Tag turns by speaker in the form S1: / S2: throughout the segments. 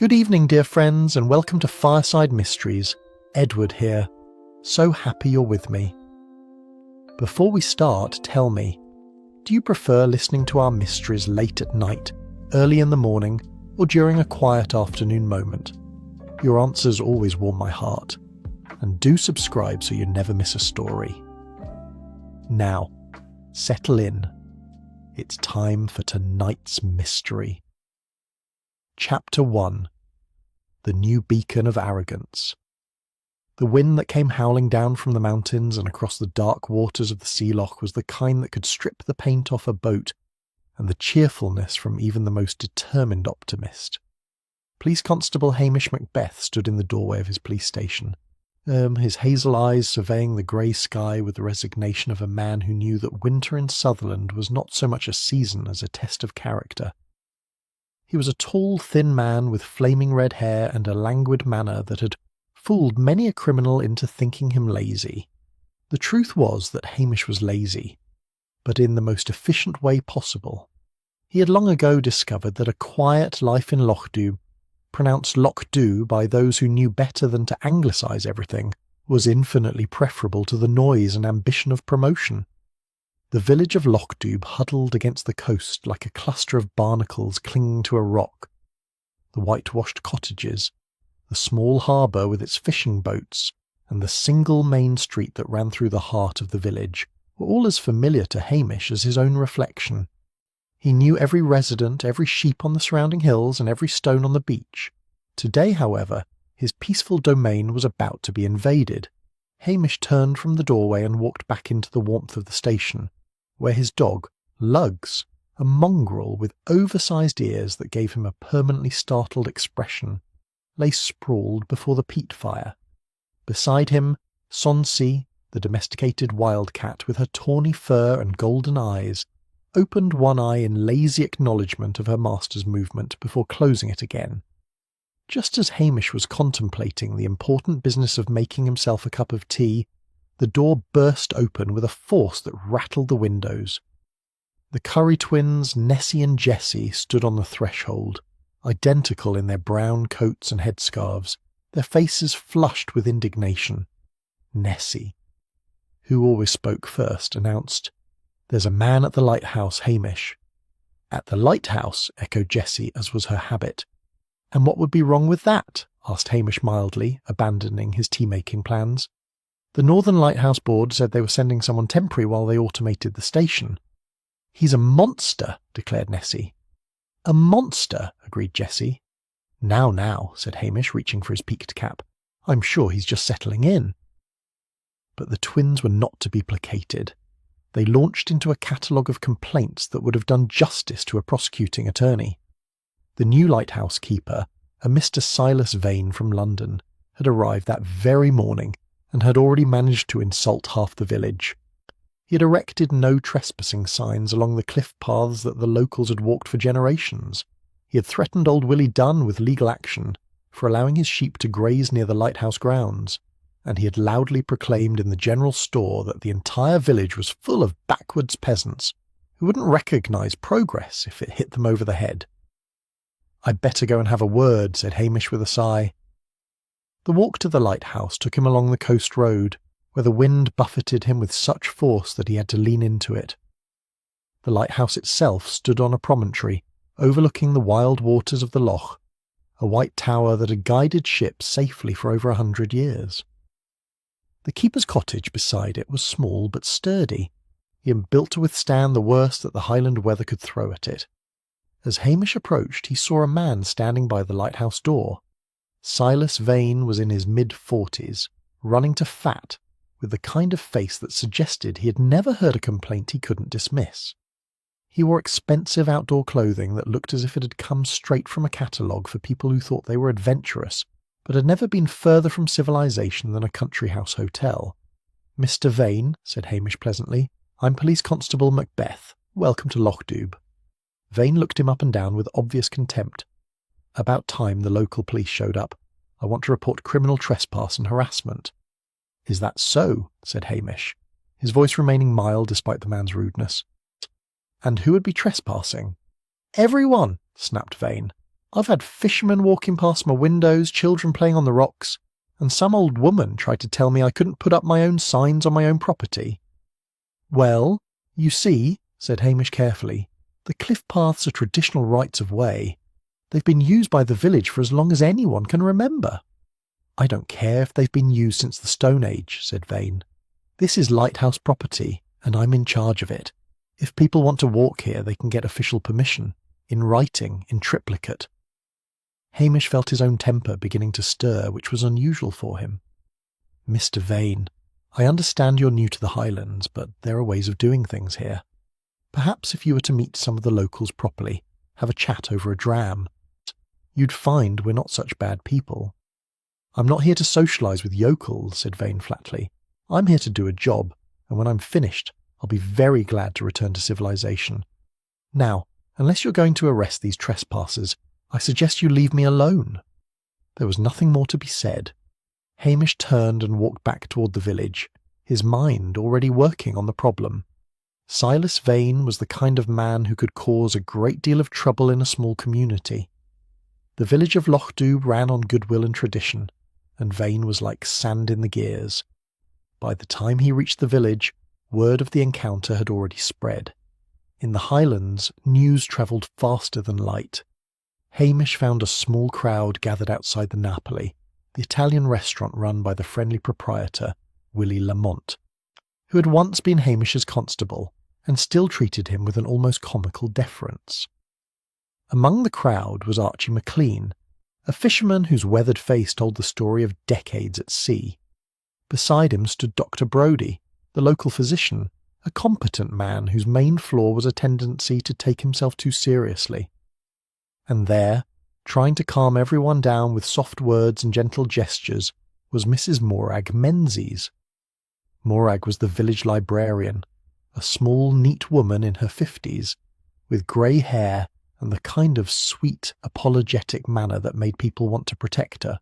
S1: Good evening, dear friends, and welcome to Fireside Mysteries. Edward here. So happy you're with me. Before we start, tell me, do you prefer listening to our mysteries late at night, early in the morning, or during a quiet afternoon moment? Your answers always warm my heart. And do subscribe so you never miss a story. Now, settle in. It's time for tonight's mystery. Chapter 1. The New Beacon of Arrogance. The wind that came howling down from the mountains and across the dark waters of the sea loch was the kind that could strip the paint off a boat, and the cheerfulness from even the most determined optimist. Police Constable Hamish Macbeth stood in the doorway of his police station, his hazel eyes surveying the grey sky with the resignation of a man who knew that winter in Sutherland was not so much a season as a test of character. He was a tall, thin man with flaming red hair and a languid manner that had fooled many a criminal into thinking him lazy. The truth was that Hamish was lazy, but in the most efficient way possible. He had long ago discovered that a quiet life in Lochdu, pronounced Lochdu by those who knew better than to anglicise everything, was infinitely preferable to the noise and ambition of promotion. The village of Lochdu huddled against the coast like a cluster of barnacles clinging to a rock. The whitewashed cottages, the small harbour with its fishing boats, and the single main street that ran through the heart of the village were all as familiar to Hamish as his own reflection. He knew every resident, every sheep on the surrounding hills, and every stone on the beach. Today, however, his peaceful domain was about to be invaded. Hamish turned from the doorway and walked back into the warmth of the station, where his dog, Lugs, a mongrel with oversized ears that gave him a permanently startled expression, lay sprawled before the peat fire. Beside him, Sonsi, the domesticated wildcat with her tawny fur and golden eyes, opened one eye in lazy acknowledgement of her master's movement before closing it again. Just as Hamish was contemplating the important business of making himself a cup of tea, the door burst open with a force that rattled the windows. The Curry twins, Nessie and Jessie, stood on the threshold, identical in their brown coats and headscarves, their faces flushed with indignation. Nessie, who always spoke first, announced, "There's a man at the lighthouse, Hamish." "At the lighthouse?" echoed Jessie, as was her habit. "And what would be wrong with that?" asked Hamish mildly, abandoning his tea-making plans. "The Northern Lighthouse Board said they were sending someone temporary while they automated the station." "He's a monster," declared Nessie. "A monster," agreed Jessie. Now, said Hamish, reaching for his peaked cap. "I'm sure he's just settling in." But the twins were not to be placated. They launched into a catalogue of complaints that would have done justice to a prosecuting attorney. The new lighthouse keeper, a Mr. Silas Vane from London, had arrived that very morning and had already managed to insult half the village. He had erected no trespassing signs along the cliff paths that the locals had walked for generations. He had threatened old Willie Dunn with legal action for allowing his sheep to graze near the lighthouse grounds, and he had loudly proclaimed in the general store that the entire village was full of backwards peasants who wouldn't recognise progress if it hit them over the head. "I'd better go and have a word," said Hamish with a sigh. The walk to the lighthouse took him along the coast road, where the wind buffeted him with such force that he had to lean into it. The lighthouse itself stood on a promontory, overlooking the wild waters of the loch, a white tower that had guided ships safely for over 100 years. The keeper's cottage beside it was small but sturdy. He had built to withstand the worst that the Highland weather could throw at it. As Hamish approached, he saw a man standing by the lighthouse door. Silas Vane was in his mid-40s, running to fat, with the kind of face that suggested he had never heard a complaint he couldn't dismiss. He wore expensive outdoor clothing that looked as if it had come straight from a catalogue for people who thought they were adventurous, but had never been further from civilization than a country house hotel. "Mr. Vane," said Hamish pleasantly, "I'm Police Constable Macbeth. Welcome to Lochdu." Vane looked him up and down with obvious contempt. "About time the local police showed up. I want to report criminal trespass and harassment." "Is that so?" said Hamish, his voice remaining mild despite the man's rudeness. "And who would be trespassing?" "Everyone," snapped Vane. I've had fishermen walking past my windows, children playing on the rocks, and some old woman tried to tell me I couldn't put up my own signs on my own property." "Well, you see," said Hamish carefully, "the cliff paths are traditional rights of way. They've been used by the village for as long as anyone can remember." "I don't care if they've been used since the Stone Age," said Vane. "This is Lighthouse property, and I'm in charge of it. If people want to walk here, they can get official permission, in writing, in triplicate." Hamish felt his own temper beginning to stir, which was unusual for him. "Mr. Vane, I understand you're new to the Highlands, but there are ways of doing things here. Perhaps if you were to meet some of the locals properly, have a chat over a dram, you'd find we're not such bad people." "I'm not here to socialise with yokels," said Vane flatly. "I'm here to do a job, and when I'm finished, I'll be very glad to return to civilization. Now, unless you're going to arrest these trespassers, I suggest you leave me alone." There was nothing more to be said. Hamish turned and walked back toward the village, his mind already working on the problem. Silas Vane was the kind of man who could cause a great deal of trouble in a small community. The village of Lochdoub ran on goodwill and tradition, and Vane was like sand in the gears. By the time he reached the village, word of the encounter had already spread. In the Highlands, news travelled faster than light. Hamish found a small crowd gathered outside the Napoli, the Italian restaurant run by the friendly proprietor, Willie Lamont, who had once been Hamish's constable and still treated him with an almost comical deference. Among the crowd was Archie McLean, a fisherman whose weathered face told the story of decades at sea. Beside him stood Dr. Brodie, the local physician, a competent man whose main flaw was a tendency to take himself too seriously. And there, trying to calm everyone down with soft words and gentle gestures, was Mrs. Morag Menzies. Morag was the village librarian, a small, neat woman in her 50s, with grey hair and the kind of sweet, apologetic manner that made people want to protect her.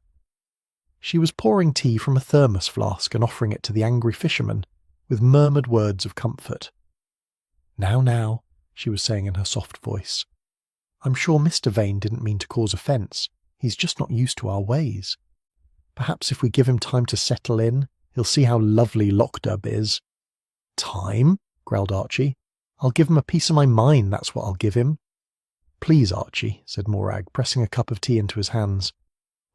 S1: She was pouring tea from a thermos flask and offering it to the angry fisherman, with murmured words of comfort. Now, she was saying in her soft voice. "I'm sure Mr. Vane didn't mean to cause offence. He's just not used to our ways. Perhaps if we give him time to settle in, he'll see how lovely Lochdoub is." "Time?" growled Archie. "I'll give him a piece of my mind, that's what I'll give him." "Please, Archie," said Morag, pressing a cup of tea into his hands.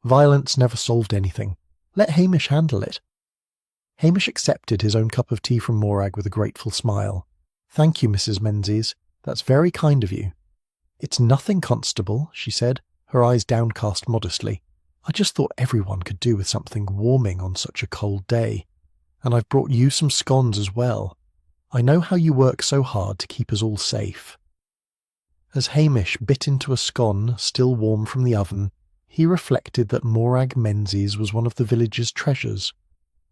S1: "Violence never solved anything. Let Hamish handle it." Hamish accepted his own cup of tea from Morag with a grateful smile. "Thank you, Mrs. Menzies. That's very kind of you." "It's nothing, Constable," she said, her eyes downcast modestly. "I just thought everyone could do with something warming on such a cold day. And I've brought you some scones as well. I know how you work so hard to keep us all safe." As Hamish bit into a scone still warm from the oven, he reflected that Morag Menzies was one of the village's treasures,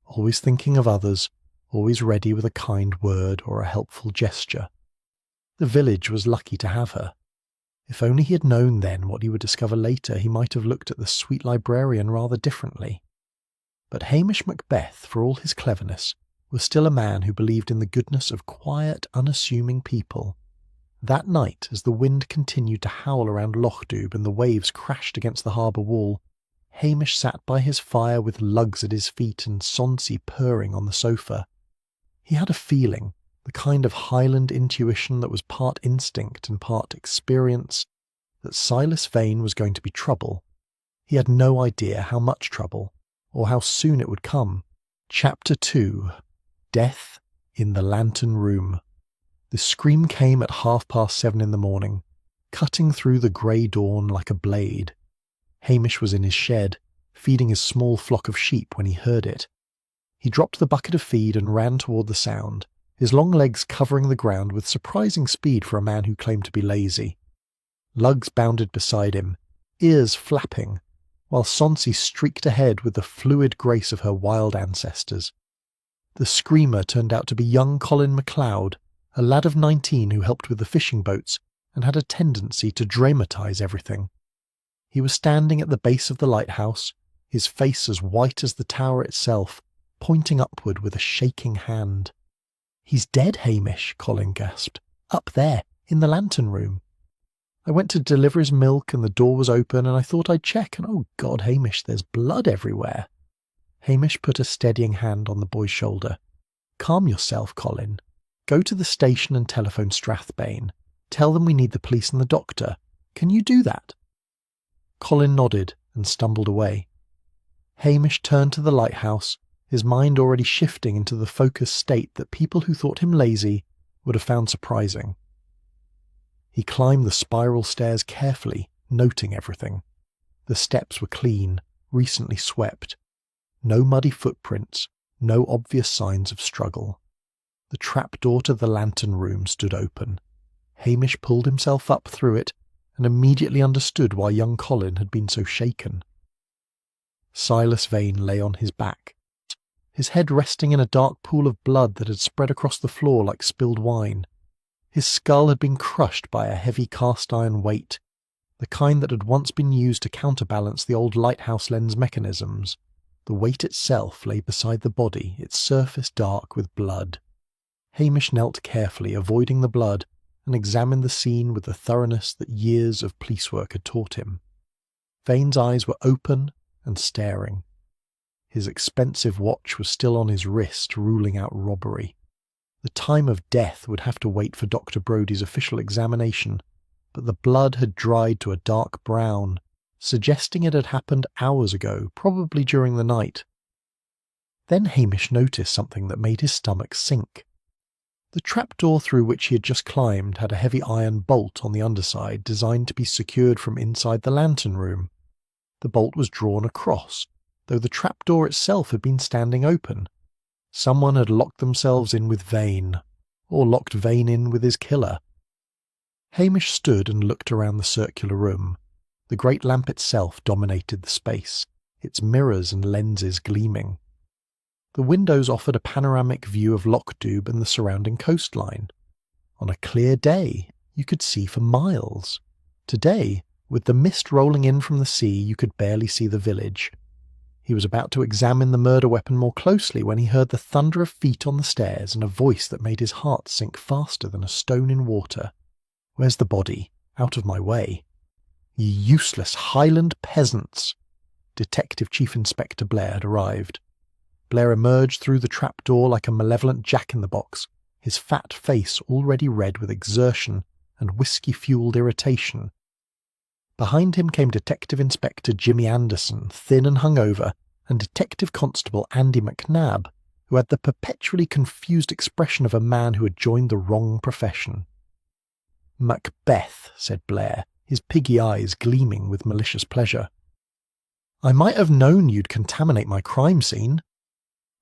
S1: always thinking of others, always ready with a kind word or a helpful gesture. The village was lucky to have her. If only he had known then what he would discover later, he might have looked at the sweet librarian rather differently. But Hamish Macbeth, for all his cleverness, was still a man who believed in the goodness of quiet, unassuming people. That night, as the wind continued to howl around Lochdoub and the waves crashed against the harbour wall, Hamish sat by his fire with lugs at his feet and Sonsie purring on the sofa. He had a feeling, the kind of Highland intuition that was part instinct and part experience, that Silas Vane was going to be trouble. He had no idea how much trouble, or how soon it would come. Chapter 2. Death in the Lantern Room. The scream came at 7:30 in the morning, cutting through the grey dawn like a blade. Hamish was in his shed, feeding his small flock of sheep when he heard it. He dropped the bucket of feed and ran toward the sound, his long legs covering the ground with surprising speed for a man who claimed to be lazy. Lugs bounded beside him, ears flapping, while Sonsie streaked ahead with the fluid grace of her wild ancestors. The screamer turned out to be young Colin MacLeod, a lad of 19 who helped with the fishing boats and had a tendency to dramatise everything. He was standing at the base of the lighthouse, his face as white as the tower itself, pointing upward with a shaking hand. "He's dead, Hamish," Colin gasped. "Up there, in the lantern room." I went to deliver his milk and the door was open and I thought I'd check and oh God, Hamish, there's blood everywhere." Hamish put a steadying hand on the boy's shoulder. "Calm yourself, Colin. Go to the station and telephone Strathbane. Tell them we need the police and the doctor. Can you do that?" Colin nodded and stumbled away. Hamish turned to the lighthouse, his mind already shifting into the focused state that people who thought him lazy would have found surprising. He climbed the spiral stairs carefully, noting everything. The steps were clean, recently swept. No muddy footprints, no obvious signs of struggle. The trapdoor to the lantern room stood open. Hamish pulled himself up through it and immediately understood why young Colin had been so shaken. Silas Vane lay on his back, his head resting in a dark pool of blood that had spread across the floor like spilled wine. His skull had been crushed by a heavy cast-iron weight, the kind that had once been used to counterbalance the old lighthouse lens mechanisms. The weight itself lay beside the body, its surface dark with blood. Hamish knelt carefully, avoiding the blood, and examined the scene with the thoroughness that years of police work had taught him. Vane's eyes were open and staring. His expensive watch was still on his wrist, ruling out robbery. The time of death would have to wait for Dr. Brodie's official examination, but the blood had dried to a dark brown, suggesting it had happened hours ago, probably during the night. Then Hamish noticed something that made his stomach sink. The trapdoor through which he had just climbed had a heavy iron bolt on the underside designed to be secured from inside the lantern room. The bolt was drawn across, though the trapdoor itself had been standing open. Someone had locked themselves in with Vane, or locked Vane in with his killer. Hamish stood and looked around the circular room. The great lamp itself dominated the space, its mirrors and lenses gleaming. The windows offered a panoramic view of Lochdoub and the surrounding coastline. On a clear day, you could see for miles. Today, with the mist rolling in from the sea, you could barely see the village. He was about to examine the murder weapon more closely when he heard the thunder of feet on the stairs and a voice that made his heart sink faster than a stone in water. "Where's the body? Out of my way." "You useless Highland peasants!" Detective Chief Inspector Blair had arrived. Blair emerged through the trapdoor like a malevolent jack-in-the-box, his fat face already red with exertion and whiskey-fueled irritation. Behind him came Detective Inspector Jimmy Anderson, thin and hungover, and Detective Constable Andy McNabb, who had the perpetually confused expression of a man who had joined the wrong profession. "Macbeth," said Blair, his piggy eyes gleaming with malicious pleasure. "I might have known you'd contaminate my crime scene."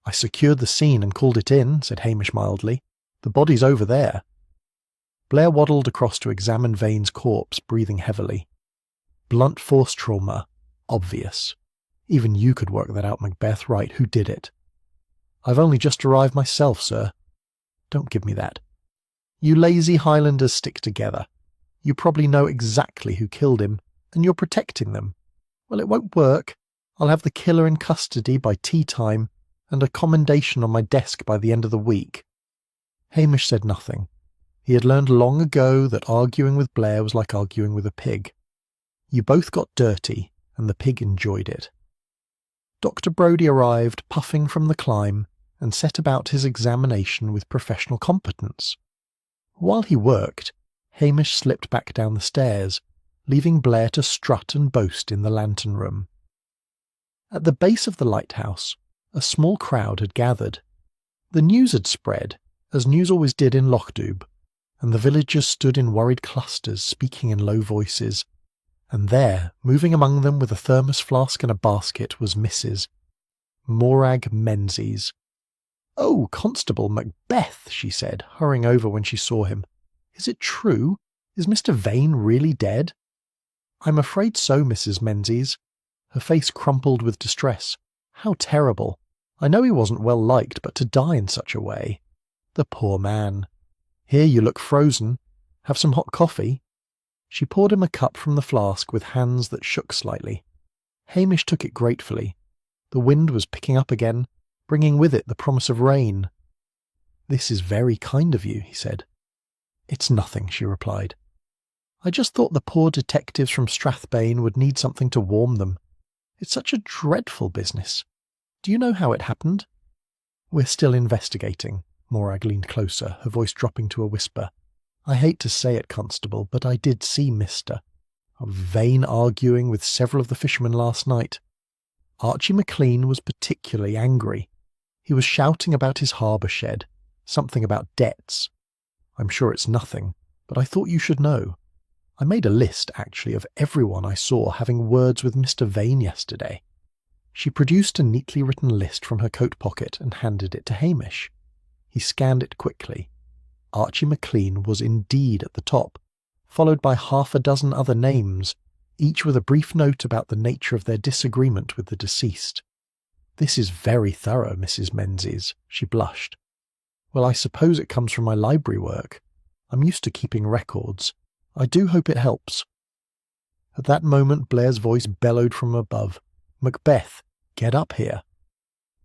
S1: "I secured the scene and called it in," said Hamish mildly. "The body's over there." Blair waddled across to examine Vane's corpse, breathing heavily. "Blunt force trauma. Obvious. Even you could work that out, Macbeth. Right, who did it?" "I've only just arrived myself, sir." "Don't give me that. You lazy Highlanders stick together. You probably know exactly who killed him, and you're protecting them. Well, it won't work. I'll have the killer in custody by tea time, and a commendation on my desk by the end of the week." Hamish said nothing. He had learned long ago that arguing with Blair was like arguing with a pig. You both got dirty, and the pig enjoyed it. Dr. Brodie arrived, puffing from the climb, and set about his examination with professional competence. While he worked, Hamish slipped back down the stairs, leaving Blair to strut and boast in the lantern room. At the base of the lighthouse, a small crowd had gathered. The news had spread, as news always did in Lochdoub, and the villagers stood in worried clusters, speaking in low voices. And there, moving among them with a thermos flask and a basket, was Mrs. Morag Menzies. "Oh, Constable Macbeth," she said, hurrying over when she saw him. "Is it true? Is Mr. Vane really dead?" "I'm afraid so, Mrs. Menzies." Her face crumpled with distress. "How terrible. I know he wasn't well liked, but to die in such a way. The poor man. Here, you look frozen. Have some hot coffee?" She poured him a cup from the flask with hands that shook slightly. Hamish took it gratefully. The wind was picking up again, bringing with it the promise of rain. "This is very kind of you," he said. "It's nothing," she replied. I just thought the poor detectives from Strathbane would need something to warm them. It's such a dreadful business. Do you know how it happened?" "We're still investigating." Morag leaned closer, her voice dropping to a whisper. "I hate to say it, Constable, but I did see Mr. Vane arguing with several of the fishermen last night. Archie McLean was particularly angry. He was shouting about his harbour shed, something about debts. I'm sure it's nothing, but I thought you should know. I made a list, actually, of everyone I saw having words with Mr. Vane yesterday." She produced a neatly written list from her coat pocket and handed it to Hamish. He scanned it quickly. Archie McLean was indeed at the top, followed by half a dozen other names, each with a brief note about the nature of their disagreement with the deceased. "This is very thorough, Mrs. Menzies," she blushed. "Well, I suppose it comes from my library work. I'm used to keeping records. I do hope it helps." At that moment Blair's voice bellowed from above. "Macbeth, get up here."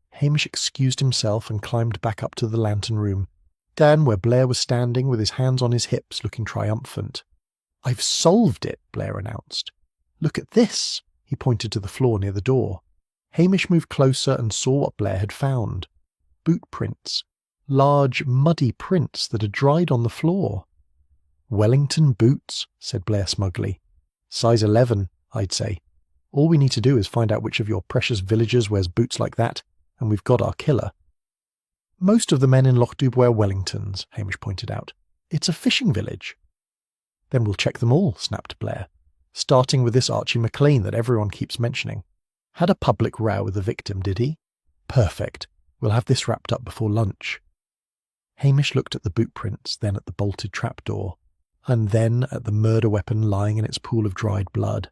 S1: Hamish excused himself and climbed back up to the lantern room, down where Blair was standing with his hands on his hips looking triumphant. "I've solved it," Blair announced. "Look at this." He pointed to the floor near the door. Hamish moved closer and saw what Blair had found. Boot prints. Large, muddy prints that had dried on the floor. "Wellington boots," said Blair smugly. "Size 11, I'd say. All we need to do is find out which of your precious villagers wears boots like that, and we've got our killer." "Most of the men in Lochdoub wear Wellingtons," Hamish pointed out. "It's a fishing village." "Then we'll check them all," snapped Blair, "starting with this Archie McLean that everyone keeps mentioning. Had a public row with the victim, did he? Perfect. We'll have this wrapped up before lunch." Hamish looked at the boot prints, then at the bolted trapdoor, and then at the murder weapon lying in its pool of dried blood.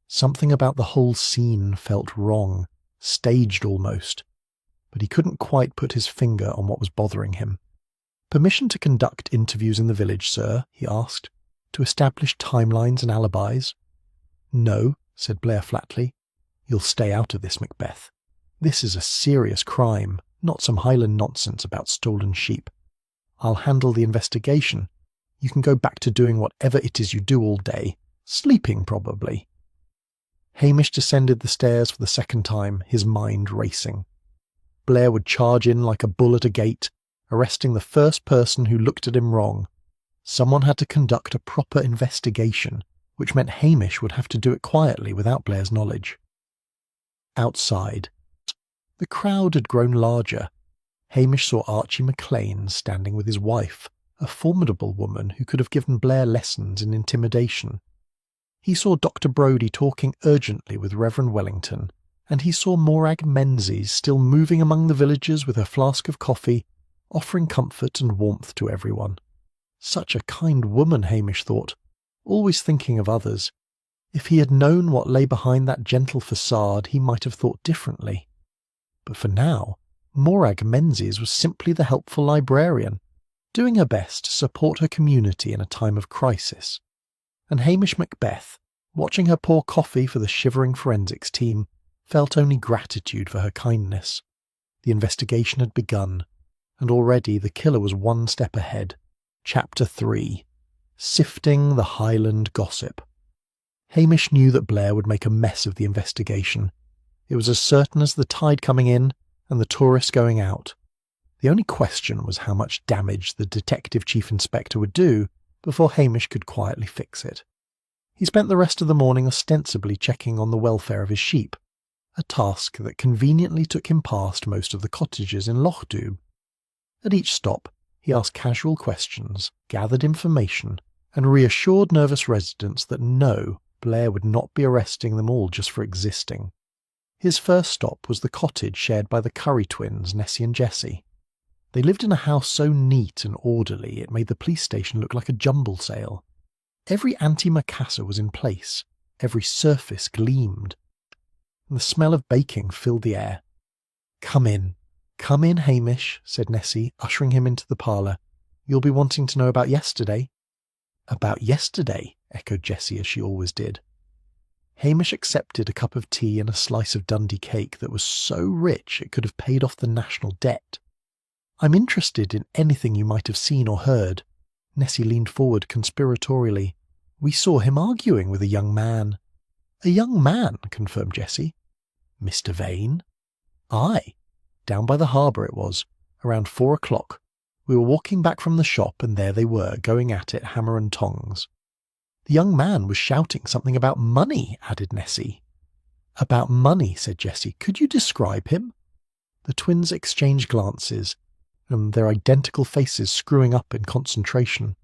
S1: Something about the whole scene felt wrong, staged almost, but he couldn't quite put his finger on what was bothering him. "Permission to conduct interviews in the village, sir?" he asked. "To establish timelines and alibis?" "No," said Blair flatly. "You'll stay out of this, Macbeth. This is a serious crime, not some Highland nonsense about stolen sheep. I'll handle the investigation. You can go back to doing whatever it is you do all day. Sleeping, probably." Hamish descended the stairs for the second time, his mind racing. Blair would charge in like a bull at a gate, arresting the first person who looked at him wrong. Someone had to conduct a proper investigation, which meant Hamish would have to do it quietly without Blair's knowledge. Outside. The crowd had grown larger. Hamish saw Archie McLean standing with his wife, a formidable woman who could have given Blair lessons in intimidation. He saw Dr. Brodie talking urgently with Reverend Wellington, and he saw Morag Menzies still moving among the villagers with her flask of coffee, offering comfort and warmth to everyone. Such a kind woman, Hamish thought, always thinking of others. If he had known what lay behind that gentle facade, he might have thought differently. But for now, Morag Menzies was simply the helpful librarian, doing her best to support her community in a time of crisis. And Hamish Macbeth, watching her pour coffee for the shivering forensics team, felt only gratitude for her kindness. The investigation had begun, and already the killer was one step ahead. Chapter 3. Sifting the Highland Gossip. Hamish knew that Blair would make a mess of the investigation. It was as certain as the tide coming in and the tourists going out. The only question was how much damage the Detective Chief Inspector would do before Hamish could quietly fix it. He spent the rest of the morning ostensibly checking on the welfare of his sheep, a task that conveniently took him past most of the cottages in Lochdoub. At each stop, he asked casual questions, gathered information, and reassured nervous residents that no, Blair would not be arresting them all just for existing. His first stop was the cottage shared by the Curry twins, Nessie and Jessie. They lived in a house so neat and orderly it made the police station look like a jumble sale. Every antimacassar was in place, every surface gleamed, and the smell of baking filled the air. Come in, Hamish," said Nessie, ushering him into the parlour. "You'll be wanting to know about yesterday." "About yesterday?" echoed Jessie, as she always did. Hamish accepted a cup of tea and a slice of Dundee cake that was so rich it could have paid off the national debt. "I'm interested in anything you might have seen or heard." Nessie leaned forward conspiratorially. We saw him arguing with a young man." "A young man," confirmed Jessie. "Mr. Vane?" "Aye. Down by the harbour it was, around 4 o'clock. We were walking back from the shop, and there they were, going at it hammer and tongs." "The young man was shouting something about money," added Nessie. "About money," said Jessie. "Could you describe him?" The twins exchanged glances, and their identical faces screwing up in concentration.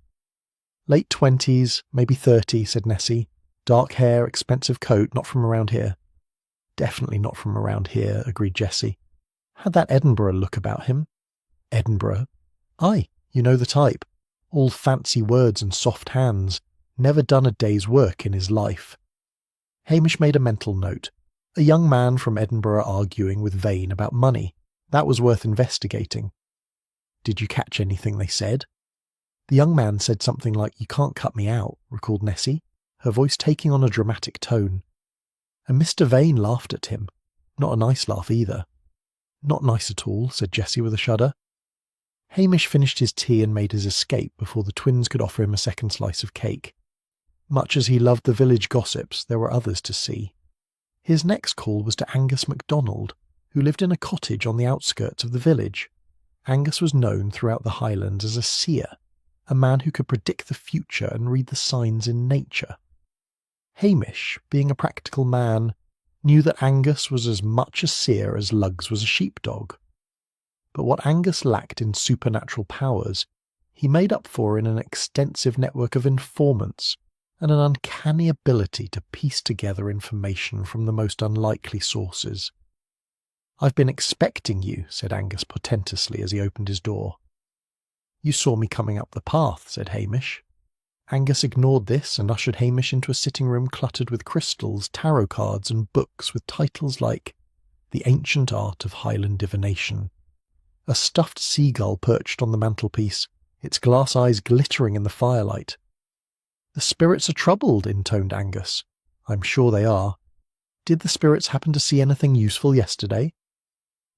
S1: "Late 20s, maybe 30, said Nessie. "Dark hair, expensive coat, not from around here." "Definitely not from around here," agreed Jessie. "Had that Edinburgh look about him." "Edinburgh?" "Aye, you know the type. All fancy words and soft hands. Never done a day's work in his life." Hamish made a mental note. A young man from Edinburgh arguing with Vane about money. That was worth investigating. "Did you catch anything they said?" "The young man said something like, 'You can't cut me out,'" recalled Nessie, her voice taking on a dramatic tone. "And Mr. Vane laughed at him. Not a nice laugh either." "Not nice at all," said Jessie with a shudder. Hamish finished his tea and made his escape before the twins could offer him a second slice of cake. Much as he loved the village gossips, there were others to see. His next call was to Angus MacDonald, who lived in a cottage on the outskirts of the village. Angus was known throughout the Highlands as a seer, a man who could predict the future and read the signs in nature. Hamish, being a practical man, knew that Angus was as much a seer as Lugs was a sheepdog. But what Angus lacked in supernatural powers, he made up for in an extensive network of informants and an uncanny ability to piece together information from the most unlikely sources. "I've been expecting you," said Angus portentously as he opened his door. "You saw me coming up the path," said Hamish. Angus ignored this and ushered Hamish into a sitting room cluttered with crystals, tarot cards, and books with titles like The Ancient Art of Highland Divination. A stuffed seagull perched on the mantelpiece, its glass eyes glittering in the firelight. "The spirits are troubled," intoned Angus. "I'm sure they are. Did the spirits happen to see anything useful yesterday?"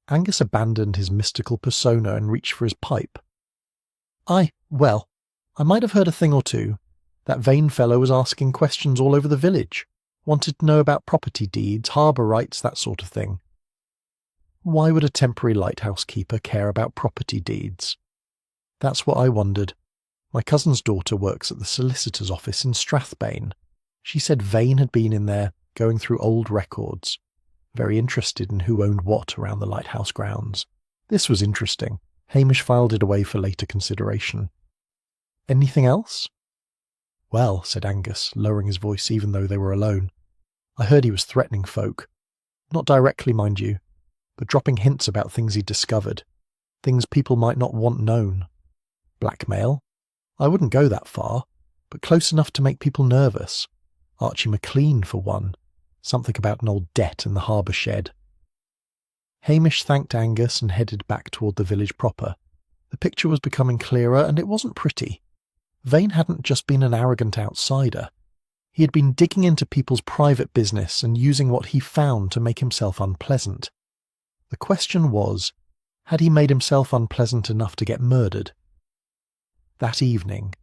S1: Angus abandoned his mystical persona and reached for his pipe. Well, I might have heard a thing or two. That Vane fellow was asking questions all over the village. Wanted to know about property deeds, harbour rights, that sort of thing." "Why would a temporary lighthouse keeper care about property deeds?" "That's what I wondered. My cousin's daughter works at the solicitor's office in Strathbane. She said Vane had been in there, going through old records. Very interested in who owned what around the lighthouse grounds." This was interesting. Hamish filed it away for later consideration. "Anything else?" "Well," said Angus, lowering his voice even though they were alone, "I heard he was threatening folk. Not directly, mind you, but dropping hints about things he'd discovered. Things people might not want known. Blackmail? I wouldn't go that far, but close enough to make people nervous. Archie McLean, for one. Something about an old debt in the harbour shed." Hamish thanked Angus and headed back toward the village proper. The picture was becoming clearer, and it wasn't pretty. Vane hadn't just been an arrogant outsider. He had been digging into people's private business and using what he found to make himself unpleasant. The question was, had he made himself unpleasant enough to get murdered? That evening,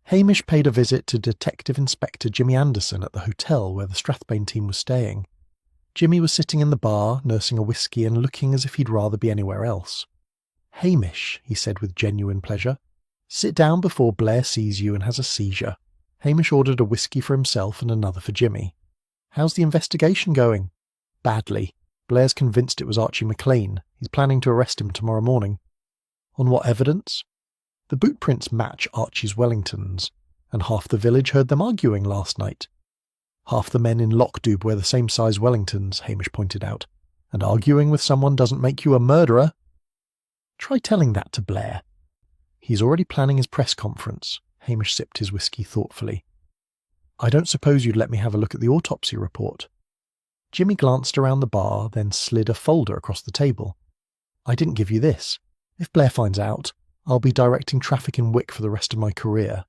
S1: Hamish paid a visit to Detective Inspector Jimmy Anderson at the hotel where the Strathbane team was staying. Jimmy was sitting in the bar, nursing a whisky and looking as if he'd rather be anywhere else. "Hamish," he said with genuine pleasure, "sit down before Blair sees you and has a seizure." Hamish ordered a whisky for himself and another for Jimmy. "How's the investigation going?" "Badly. Blair's convinced it was Archie McLean. He's planning to arrest him tomorrow morning." "On what evidence?" "The boot prints match Archie's Wellingtons, and half the village heard them arguing last night." "Half the men in Lockdube wear the same size Wellingtons," Hamish pointed out, "and arguing with someone doesn't make you a murderer." "Try telling that to Blair." "He's already planning his press conference." Hamish sipped his whisky thoughtfully. "I don't suppose you'd let me have a look at the autopsy report?" Jimmy glanced around the bar, then slid a folder across the table. "I didn't give you this. If Blair finds out, I'll be directing traffic in Wick for the rest of my career."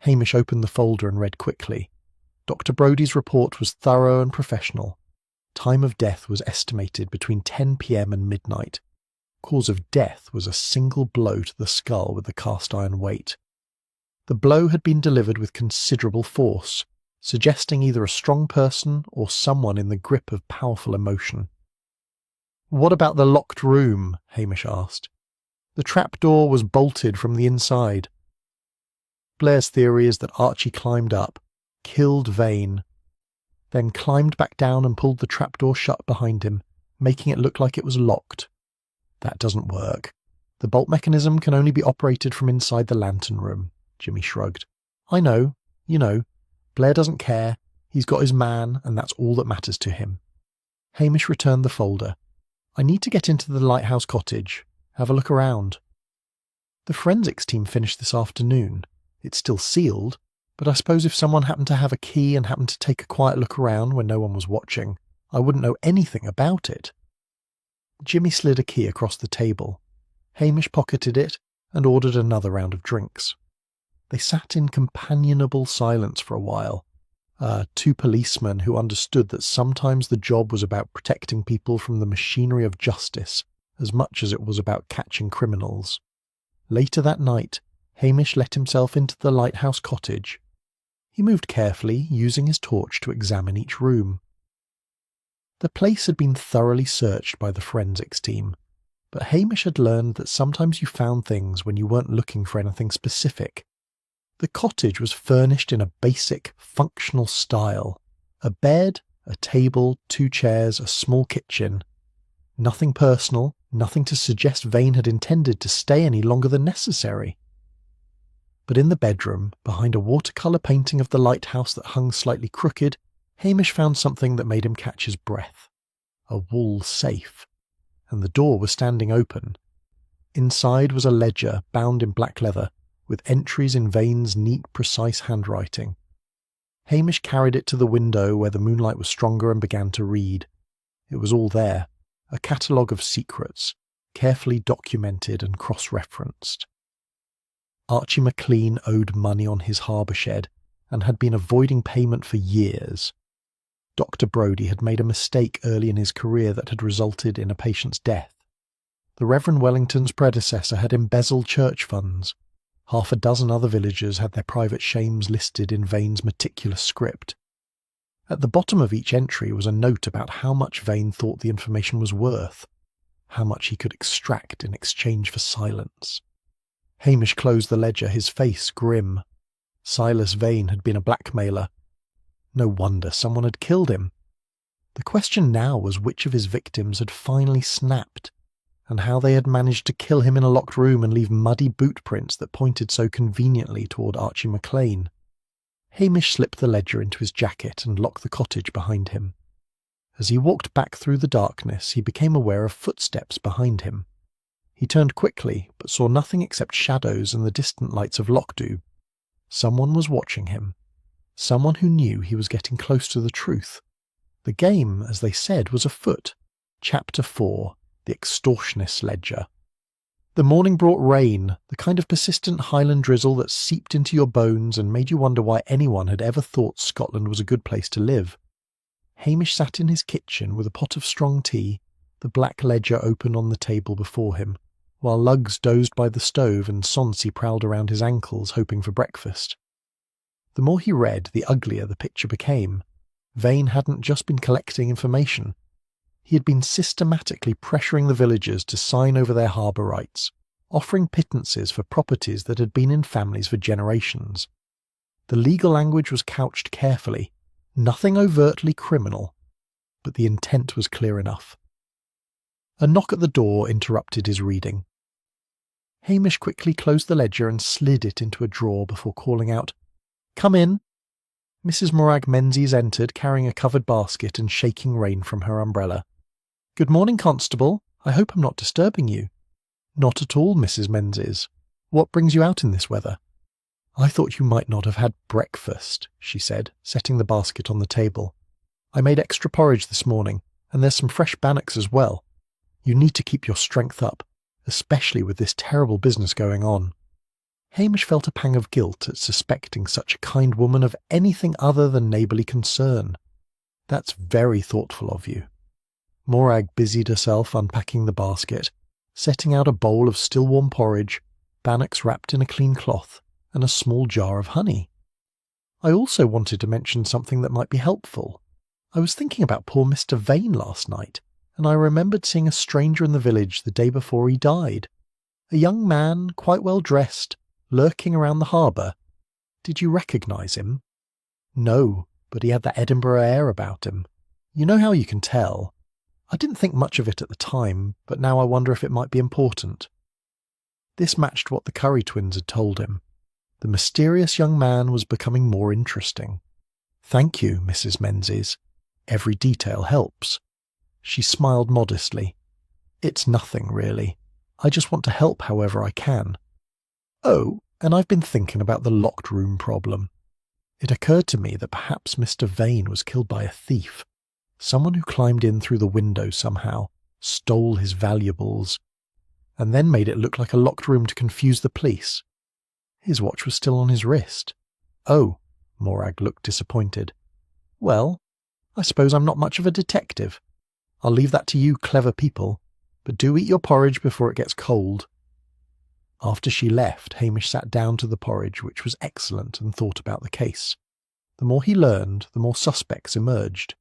S1: Hamish opened the folder and read quickly. Dr. Brodie's report was thorough and professional. Time of death was estimated between 10 p.m. and midnight. Cause of death was a single blow to the skull with a cast-iron weight. The blow had been delivered with considerable force, suggesting either a strong person or someone in the grip of powerful emotion. "What about the locked room?" Hamish asked. "The trapdoor was bolted from the inside." Blair's theory is that Archie climbed up, killed Vane, then climbed back down and pulled the trapdoor shut behind him, making it look like it was locked. That doesn't work. The bolt mechanism can only be operated from inside the lantern room, Jimmy shrugged. "I know, Blair doesn't care. He's got his man, and that's all that matters to him." Hamish returned the folder. "I need to get into the Lighthouse cottage. Have a look around." "The forensics team finished this afternoon. It's still sealed, but I suppose if someone happened to have a key and happened to take a quiet look around when no one was watching, I wouldn't know anything about it." Jimmy slid a key across the table. Hamish pocketed it and ordered another round of drinks. They sat in companionable silence for a while. Two policemen who understood that sometimes the job was about protecting people from the machinery of justice as much as it was about catching criminals. Later that night, Hamish let himself into the Lighthouse cottage. He moved carefully, using his torch to examine each room. The place had been thoroughly searched by the forensics team, but Hamish had learned that sometimes you found things when you weren't looking for anything specific. The cottage was furnished in a basic, functional style. A bed, a table, 2 chairs, a small kitchen. Nothing personal, nothing to suggest Vane had intended to stay any longer than necessary. But in the bedroom, behind a watercolour painting of the lighthouse that hung slightly crooked, Hamish found something that made him catch his breath. A wall safe. And the door was standing open. Inside was a ledger bound in black leather, with entries in Vane's neat, precise handwriting. Hamish carried it to the window where the moonlight was stronger and began to read. It was all there, a catalogue of secrets, carefully documented and cross-referenced. Archie McLean owed money on his harbour shed and had been avoiding payment for years. Dr. Brodie had made a mistake early in his career that had resulted in a patient's death. The Reverend Wellington's predecessor had embezzled church funds. 6 other villagers had their private shames listed in Vane's meticulous script. At the bottom of each entry was a note about how much Vane thought the information was worth, how much he could extract in exchange for silence. Hamish closed the ledger, his face grim. Silas Vane had been a blackmailer. No wonder someone had killed him. The question now was which of his victims had finally snapped, and how they had managed to kill him in a locked room and leave muddy boot prints that pointed so conveniently toward Archie McLean. Hamish slipped the ledger into his jacket and locked the cottage behind him. As he walked back through the darkness, he became aware of footsteps behind him. He turned quickly, but saw nothing except shadows and the distant lights of Lockdew. Someone was watching him. Someone who knew he was getting close to the truth. The game, as they said, was afoot. Chapter 4. The Extortionist Ledger. The morning brought rain, the kind of persistent Highland drizzle that seeped into your bones and made you wonder why anyone had ever thought Scotland was a good place to live. Hamish sat in his kitchen with a pot of strong tea, the black ledger open on the table before him, while Lugs dozed by the stove and Sonsi prowled around his ankles hoping for breakfast. The more he read, the uglier the picture became. Vane hadn't just been collecting information. He had been systematically pressuring the villagers to sign over their harbour rights, offering pittances for properties that had been in families for generations. The legal language was couched carefully, nothing overtly criminal, but the intent was clear enough. A knock at the door interrupted his reading. Hamish quickly closed the ledger and slid it into a drawer before calling out, "Come in." Mrs. Morag Menzies entered, carrying a covered basket and shaking rain from her umbrella. "Good morning, Constable. I hope I'm not disturbing you." "Not at all, Mrs. Menzies. What brings you out in this weather?" "I thought you might not have had breakfast," she said, setting the basket on the table. "I made extra porridge this morning, and there's some fresh bannocks as well. You need to keep your strength up, especially with this terrible business going on." Hamish felt a pang of guilt at suspecting such a kind woman of anything other than neighbourly concern. "That's very thoughtful of you." Morag busied herself unpacking the basket, setting out a bowl of still-warm porridge, bannocks wrapped in a clean cloth, and a small jar of honey. I also wanted to mention something that might be helpful. I was thinking about poor Mr. Vane last night, and I remembered seeing a stranger in the village the day before he died. A young man, quite well dressed, lurking around the harbour. Did you recognise him? No, but he had that Edinburgh air about him. You know how you can tell. I didn't think much of it at the time, but now I wonder if it might be important. This matched what the Curry twins had told him. The mysterious young man was becoming more interesting. Thank you, Mrs. Menzies. Every detail helps. She smiled modestly. It's nothing, really. I just want to help however I can. Oh, and I've been thinking about the locked room problem. It occurred to me that perhaps Mr. Vane was killed by a thief. Someone who climbed in through the window somehow, stole his valuables, and then made it look like a locked room to confuse the police. His watch was still on his wrist. Oh, Morag looked disappointed. Well, I suppose I'm not much of a detective. I'll leave that to you clever people, but do eat your porridge before it gets cold. After she left, Hamish sat down to the porridge, which was excellent, and thought about the case. The more he learned, the more suspects emerged.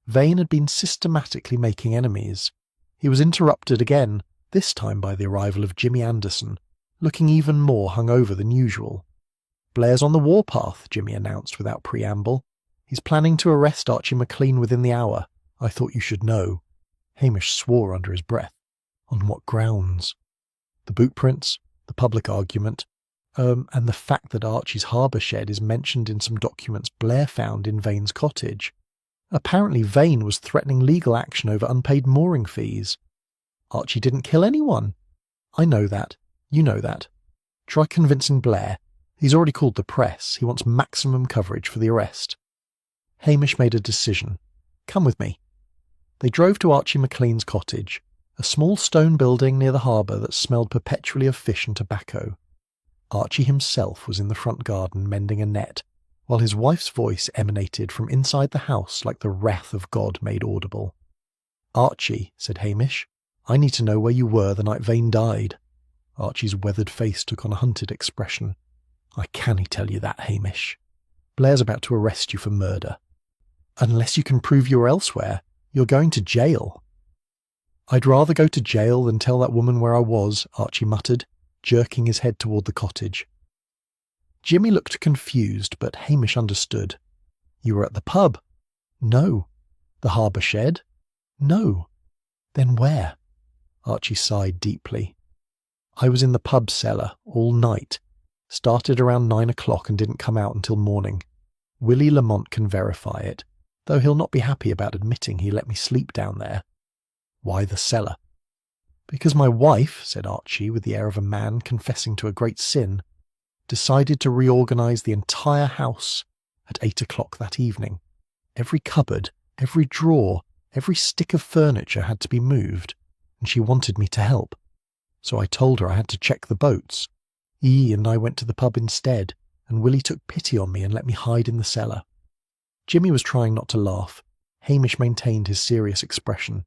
S1: Vane had been systematically making enemies. He was interrupted again, this time by the arrival of Jimmy Anderson, looking even more hungover than usual. Blair's on the warpath, Jimmy announced without preamble. He's planning to arrest Archie McLean within the hour. I thought you should know. Hamish swore under his breath. On what grounds? The boot prints, the public argument, and the fact that Archie's harbour shed is mentioned in some documents Blair found in Vane's cottage. Apparently Vane was threatening legal action over unpaid mooring fees. Archie didn't kill anyone. I know that. You know that. Try convincing Blair. He's already called the press. He wants maximum coverage for the arrest. Hamish made a decision. Come with me. They drove to Archie McLean's cottage, a small stone building near the harbour that smelled perpetually of fish and tobacco. Archie himself was in the front garden mending a net, while his wife's voice emanated from inside the house like the wrath of God made audible. Archie, said Hamish, I need to know where you were the night Vane died. Archie's weathered face took on a hunted expression. I cannae tell you that, Hamish. Blair's about to arrest you for murder. Unless you can prove you were elsewhere, you're going to jail. I'd rather go to jail than tell that woman where I was, Archie muttered, jerking his head toward the cottage. Jimmy looked confused, but Hamish understood. You were at the pub? No. The harbour shed? No. Then where? Archie sighed deeply. I was in the pub cellar all night. Started around 9 o'clock and didn't come out until morning. Willie Lamont can verify it, though he'll not be happy about admitting he let me sleep down there. Why the cellar? Because my wife, said Archie with the air of a man confessing to a great sin, decided to reorganise the entire house at 8 o'clock that evening. Every cupboard, every drawer, every stick of furniture had to be moved, and she wanted me to help. So I told her I had to check the boats. E and I went to the pub instead, and Willie took pity on me and let me hide in the cellar. Jimmy was trying not to laugh. Hamish maintained his serious expression.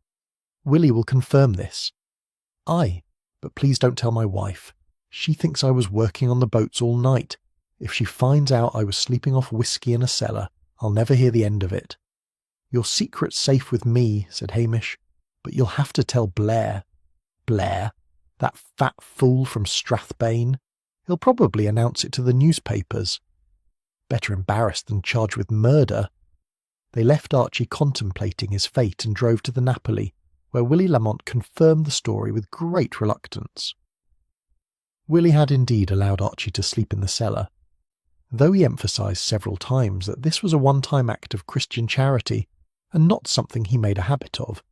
S1: Willie will confirm this. Aye, but please don't tell my wife. She thinks I was working on the boats all night. If she finds out I was sleeping off whiskey in a cellar, I'll never hear the end of it. Your secret's safe with me, said Hamish, but you'll have to tell Blair. Blair? That fat fool from Strathbane? He'll probably announce it to the newspapers. Better embarrassed than charged with murder. They left Archie contemplating his fate and drove to the Napoli, where Willie Lamont confirmed the story with great reluctance. Willie had indeed allowed Archie to sleep in the cellar, though he emphasised several times that this was a one-time act of Christian charity and not something he made a habit of.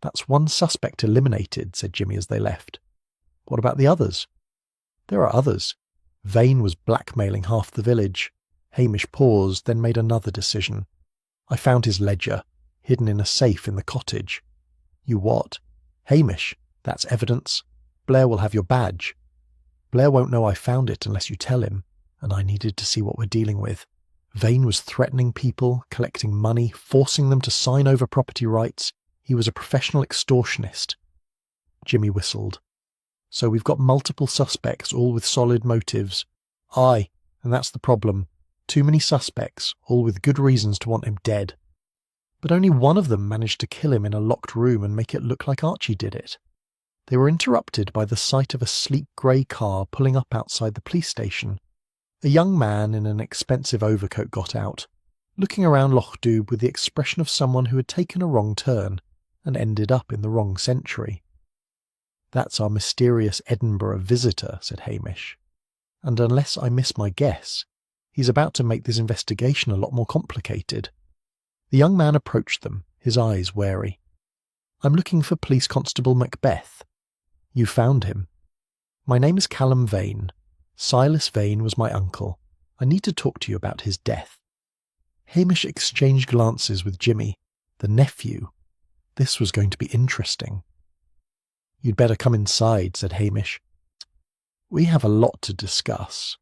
S1: That's one suspect eliminated, said Jimmy as they left. What about the others? There are others. Vane was blackmailing half the village. Hamish paused, then made another decision. I found his ledger, hidden in a safe in the cottage. You what? Hamish, that's evidence. Blair will have your badge. Blair won't know I found it unless you tell him, and I needed to see what we're dealing with. Vane was threatening people, collecting money, forcing them to sign over property rights. He was a professional extortionist. Jimmy whistled. So we've got multiple suspects, all with solid motives. Aye, and that's the problem. Too many suspects, all with good reasons to want him dead. But only one of them managed to kill him in a locked room and make it look like Archie did it. They were interrupted by the sight of a sleek grey car pulling up outside the police station. A young man in an expensive overcoat got out, looking around Loch-Dubh with the expression of someone who had taken a wrong turn and ended up in the wrong century. "That's our mysterious Edinburgh visitor," said Hamish. "And unless I miss my guess, he's about to make this investigation a lot more complicated." The young man approached them, his eyes wary. "I'm looking for Police Constable Macbeth. You found him. My name is Callum Vane. Silas Vane was my uncle. I need to talk to you about his death." Hamish exchanged glances with Jimmy, the nephew. This was going to be interesting. "You'd better come inside," said Hamish. "We have a lot to discuss."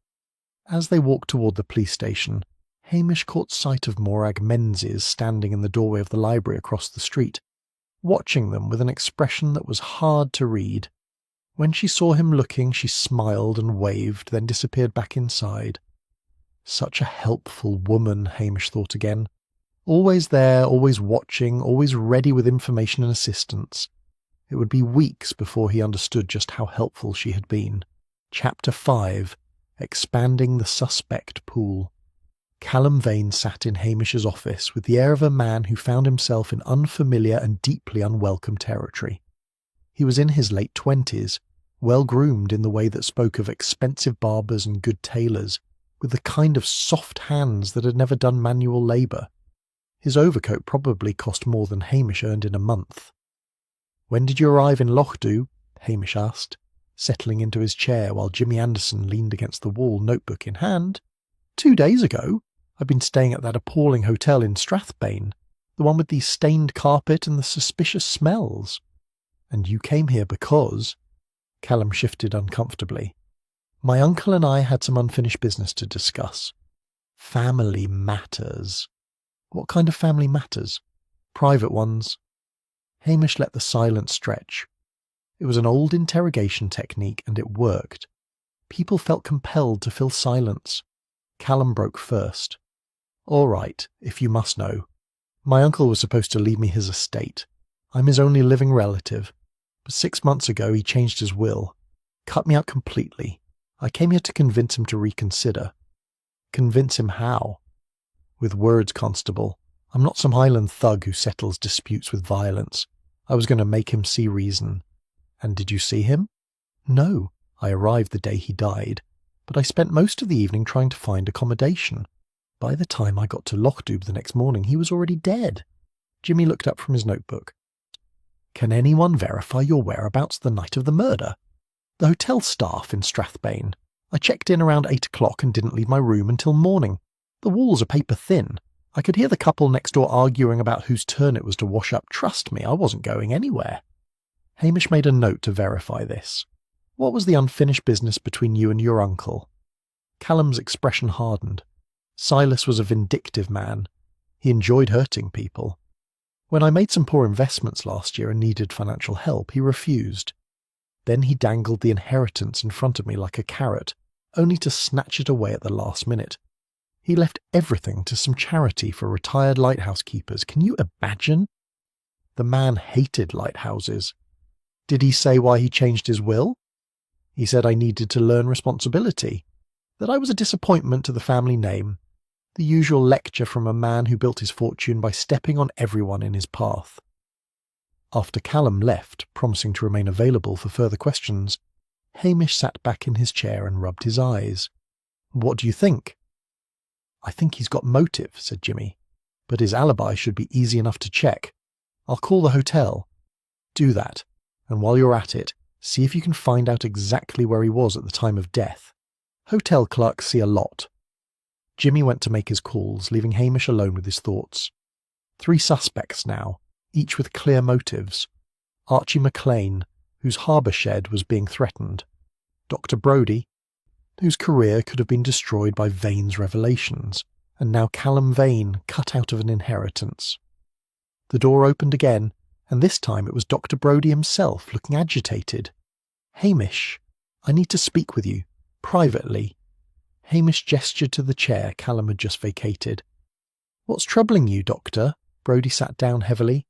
S1: As they walked toward the police station, Hamish caught sight of Morag Menzies standing in the doorway of the library across the street, watching them with an expression that was hard to read. When she saw him looking, she smiled and waved, then disappeared back inside. Such a helpful woman, Hamish thought again. Always there, always watching, always ready with information and assistance. It would be weeks before he understood just how helpful she had been. Chapter 5. Expanding the Suspect Pool. Callum Vane sat in Hamish's office with the air of a man who found himself in unfamiliar and deeply unwelcome territory. He was in his late 20s, well-groomed in the way that spoke of expensive barbers and good tailors, with the kind of soft hands that had never done manual labour. His overcoat probably cost more than Hamish earned in a month. "When did you arrive in Loch-Dubh?" Hamish asked, settling into his chair while Jimmy Anderson leaned against the wall, notebook in hand. 2 days ago. I've been staying at that appalling hotel in Strathbane, the one with the stained carpet and the suspicious smells." "And you came here because—" Callum shifted uncomfortably. "My uncle and I had some unfinished business to discuss. Family matters." "What kind of family matters?" "Private ones." Hamish let the silence stretch. It was an old interrogation technique, and it worked. People felt compelled to fill silence. Callum broke first. "All right, if you must know. My uncle was supposed to leave me his estate. I'm his only living relative. But 6 months ago he changed his will. Cut me out completely. I came here to convince him to reconsider." "Convince him how?" "With words, Constable. I'm not some Highland thug who settles disputes with violence. I was going to make him see reason." "And did you see him?" "No. I arrived the day he died. But I spent most of the evening trying to find accommodation. By the time I got to Loch-Dubh the next morning, he was already dead." Jimmy looked up from his notebook. "Can anyone verify your whereabouts the night of the murder?" "The hotel staff in Strathbane. I checked in around 8 o'clock and didn't leave my room until morning. The walls are paper thin. I could hear the couple next door arguing about whose turn it was to wash up. Trust me, I wasn't going anywhere." Hamish made a note to verify this. "What was the unfinished business between you and your uncle?" Callum's expression hardened. Silas was a vindictive man. He enjoyed hurting people. When I made some poor investments last year and needed financial help, he refused. Then he dangled the inheritance in front of me like a carrot, only to snatch it away at the last minute. He left everything to some charity for retired lighthouse keepers. Can you imagine? The man hated lighthouses. Did he say why he changed his will? He said I needed to learn responsibility, that I was a disappointment to the family name. The usual lecture from a man who built his fortune by stepping on everyone in his path. After Callum left, promising to remain available for further questions, Hamish sat back in his chair and rubbed his eyes. "What do you think?" "I think he's got motive," said Jimmy, "but his alibi should be easy enough to check. I'll call the hotel." "Do that, and while you're at it, see if you can find out exactly where he was at the time of death. Hotel clerks see a lot." Jimmy went to make his calls, leaving Hamish alone with his thoughts. 3 suspects now, each with clear motives. Archie McLean, whose harbour shed was being threatened. Dr. Brodie, whose career could have been destroyed by Vane's revelations, and now Callum Vane, cut out of an inheritance. The door opened again, and this time it was Dr. Brodie himself, looking agitated. "Hamish, I need to speak with you, privately." Hamish gestured to the chair Callum had just vacated. "What's troubling you, Doctor?" Brodie sat down heavily.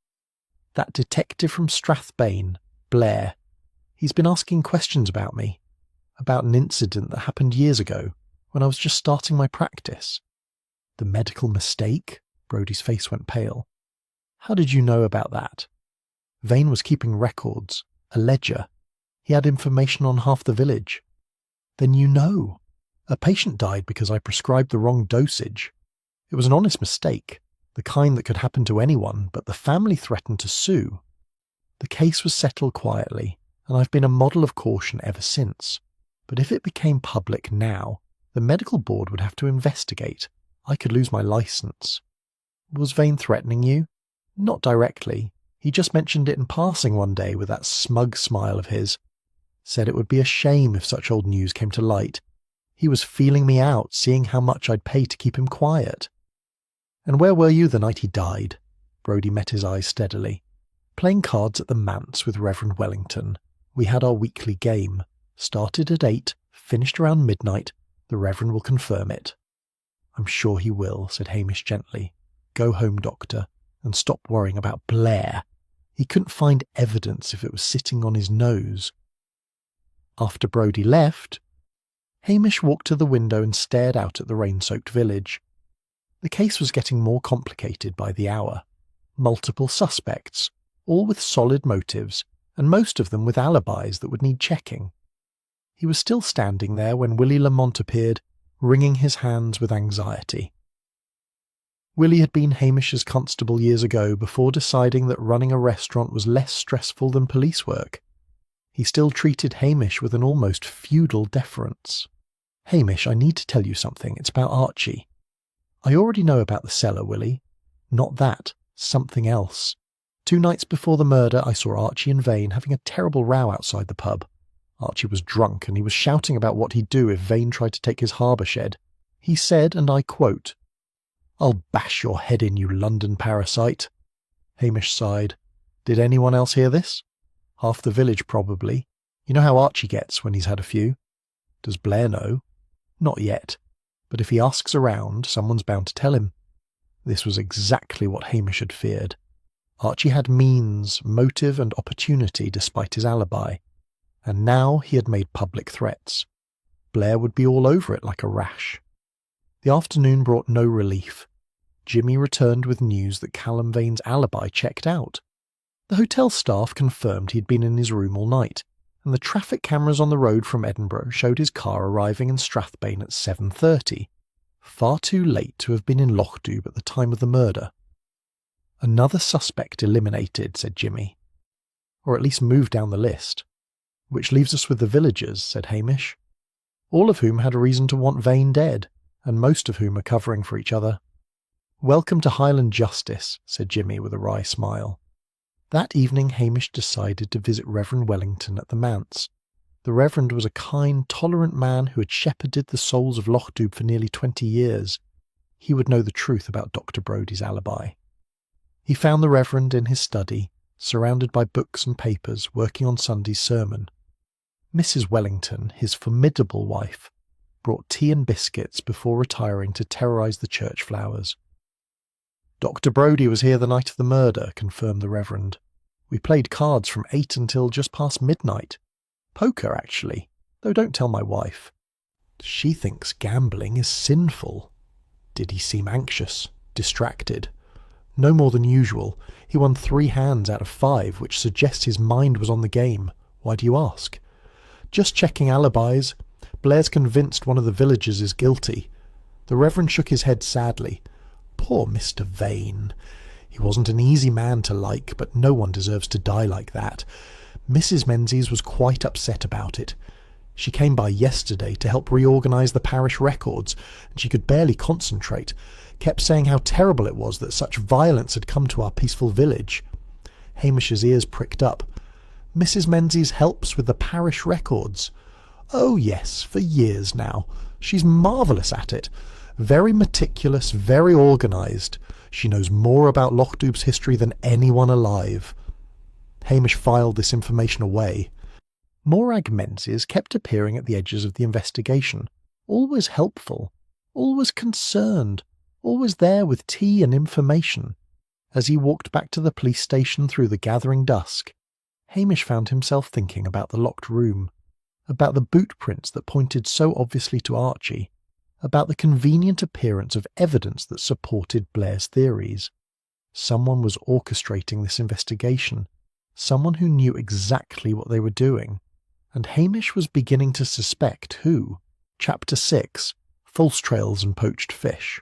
S1: "That detective from Strathbane, Blair. He's been asking questions about me, about an incident that happened years ago, when I was just starting my practice." "The medical mistake?" Brodie's face went pale. "How did you know about that?" "Vane was keeping records, a ledger. He had information on half the village." "Then you know. A patient died because I prescribed the wrong dosage. It was an honest mistake, the kind that could happen to anyone, but the family threatened to sue. The case was settled quietly, and I've been a model of caution ever since. But if it became public now, the medical board would have to investigate. I could lose my license." "Was Vane threatening you?" "Not directly. He just mentioned it in passing one day with that smug smile of his. Said it would be a shame if such old news came to light. He was feeling me out, seeing how much I'd pay to keep him quiet." "And where were you the night he died?" Brodie met his eyes steadily. "Playing cards at the manse with Reverend Wellington. We had our weekly game. Started at 8, finished around midnight. The Reverend will confirm it." "I'm sure he will," said Hamish gently. "Go home, Doctor, and stop worrying about Blair. He couldn't find evidence if it was sitting on his nose." After Brodie left, Hamish walked to the window and stared out at the rain-soaked village. The case was getting more complicated by the hour. Multiple suspects, all with solid motives, and most of them with alibis that would need checking. He was still standing there when Willie Lamont appeared, wringing his hands with anxiety. Willie had been Hamish's constable years ago before deciding that running a restaurant was less stressful than police work. He still treated Hamish with an almost feudal deference. "Hamish, I need to tell you something. It's about Archie." "I already know about the cellar, Willie." "Not that. Something else. 2 nights before the murder, I saw Archie and Vane having a terrible row outside the pub. Archie was drunk and he was shouting about what he'd do if Vane tried to take his harbour shed. He said, and I quote, 'I'll bash your head in, you London parasite.'" Hamish sighed. "Did anyone else hear this?" "Half the village, probably. You know how Archie gets when he's had a few." "Does Blair know?" "Not yet. But if he asks around, someone's bound to tell him." This was exactly what Hamish had feared. Archie had means, motive and opportunity despite his alibi. And now he had made public threats. Blair would be all over it like a rash. The afternoon brought no relief. Jimmy returned with news that Callum Vane's alibi checked out. The hotel staff confirmed he'd been in his room all night, and the traffic cameras on the road from Edinburgh showed his car arriving in Strathbane at 7:30, far too late to have been in Lochdoub at the time of the murder. "Another suspect eliminated," said Jimmy. "Or at least moved down the list. Which leaves us with the villagers," said Hamish. "All of whom had a reason to want Vane dead, and most of whom are covering for each other." "Welcome to Highland justice," said Jimmy with a wry smile. That evening Hamish decided to visit Reverend Wellington at the manse. The Reverend was a kind, tolerant man who had shepherded the souls of Lochdoub for nearly 20 years. He would know the truth about Dr. Brodie's alibi. He found the Reverend in his study, surrounded by books and papers, working on Sunday's sermon. Mrs. Wellington, his formidable wife, brought tea and biscuits before retiring to terrorise the church flowers. "Dr. Brodie was here the night of the murder," confirmed the Reverend. "We played cards from 8 until just past midnight. Poker, actually, though don't tell my wife. She thinks gambling is sinful." "Did he seem anxious, distracted?" "No more than usual. He won 3 hands out of 5, which suggests his mind was on the game. Why do you ask?" "Just checking alibis. Blair's convinced one of the villagers is guilty." The Reverend shook his head sadly. "Poor Mr. Vane. He wasn't an easy man to like, but no one deserves to die like that. Mrs. Menzies was quite upset about it. She came by yesterday to help reorganise the parish records, and she could barely concentrate. Kept saying how terrible it was that such violence had come to our peaceful village." Hamish's ears pricked up. "Mrs. Menzies helps with the parish records?" "Oh yes, for years now. She's marvellous at it. Very meticulous, very organised. She knows more about Lochdoub's history than anyone alive." Hamish filed this information away. Morag Menzies kept appearing at the edges of the investigation, always helpful, always concerned, always there with tea and information. As he walked back to the police station through the gathering dusk, Hamish found himself thinking about the locked room, about the boot prints that pointed so obviously to Archie, about the convenient appearance of evidence that supported Blair's theories. Someone was orchestrating this investigation, someone who knew exactly what they were doing, and Hamish was beginning to suspect who. Chapter 6, False Trails and Poached Fish.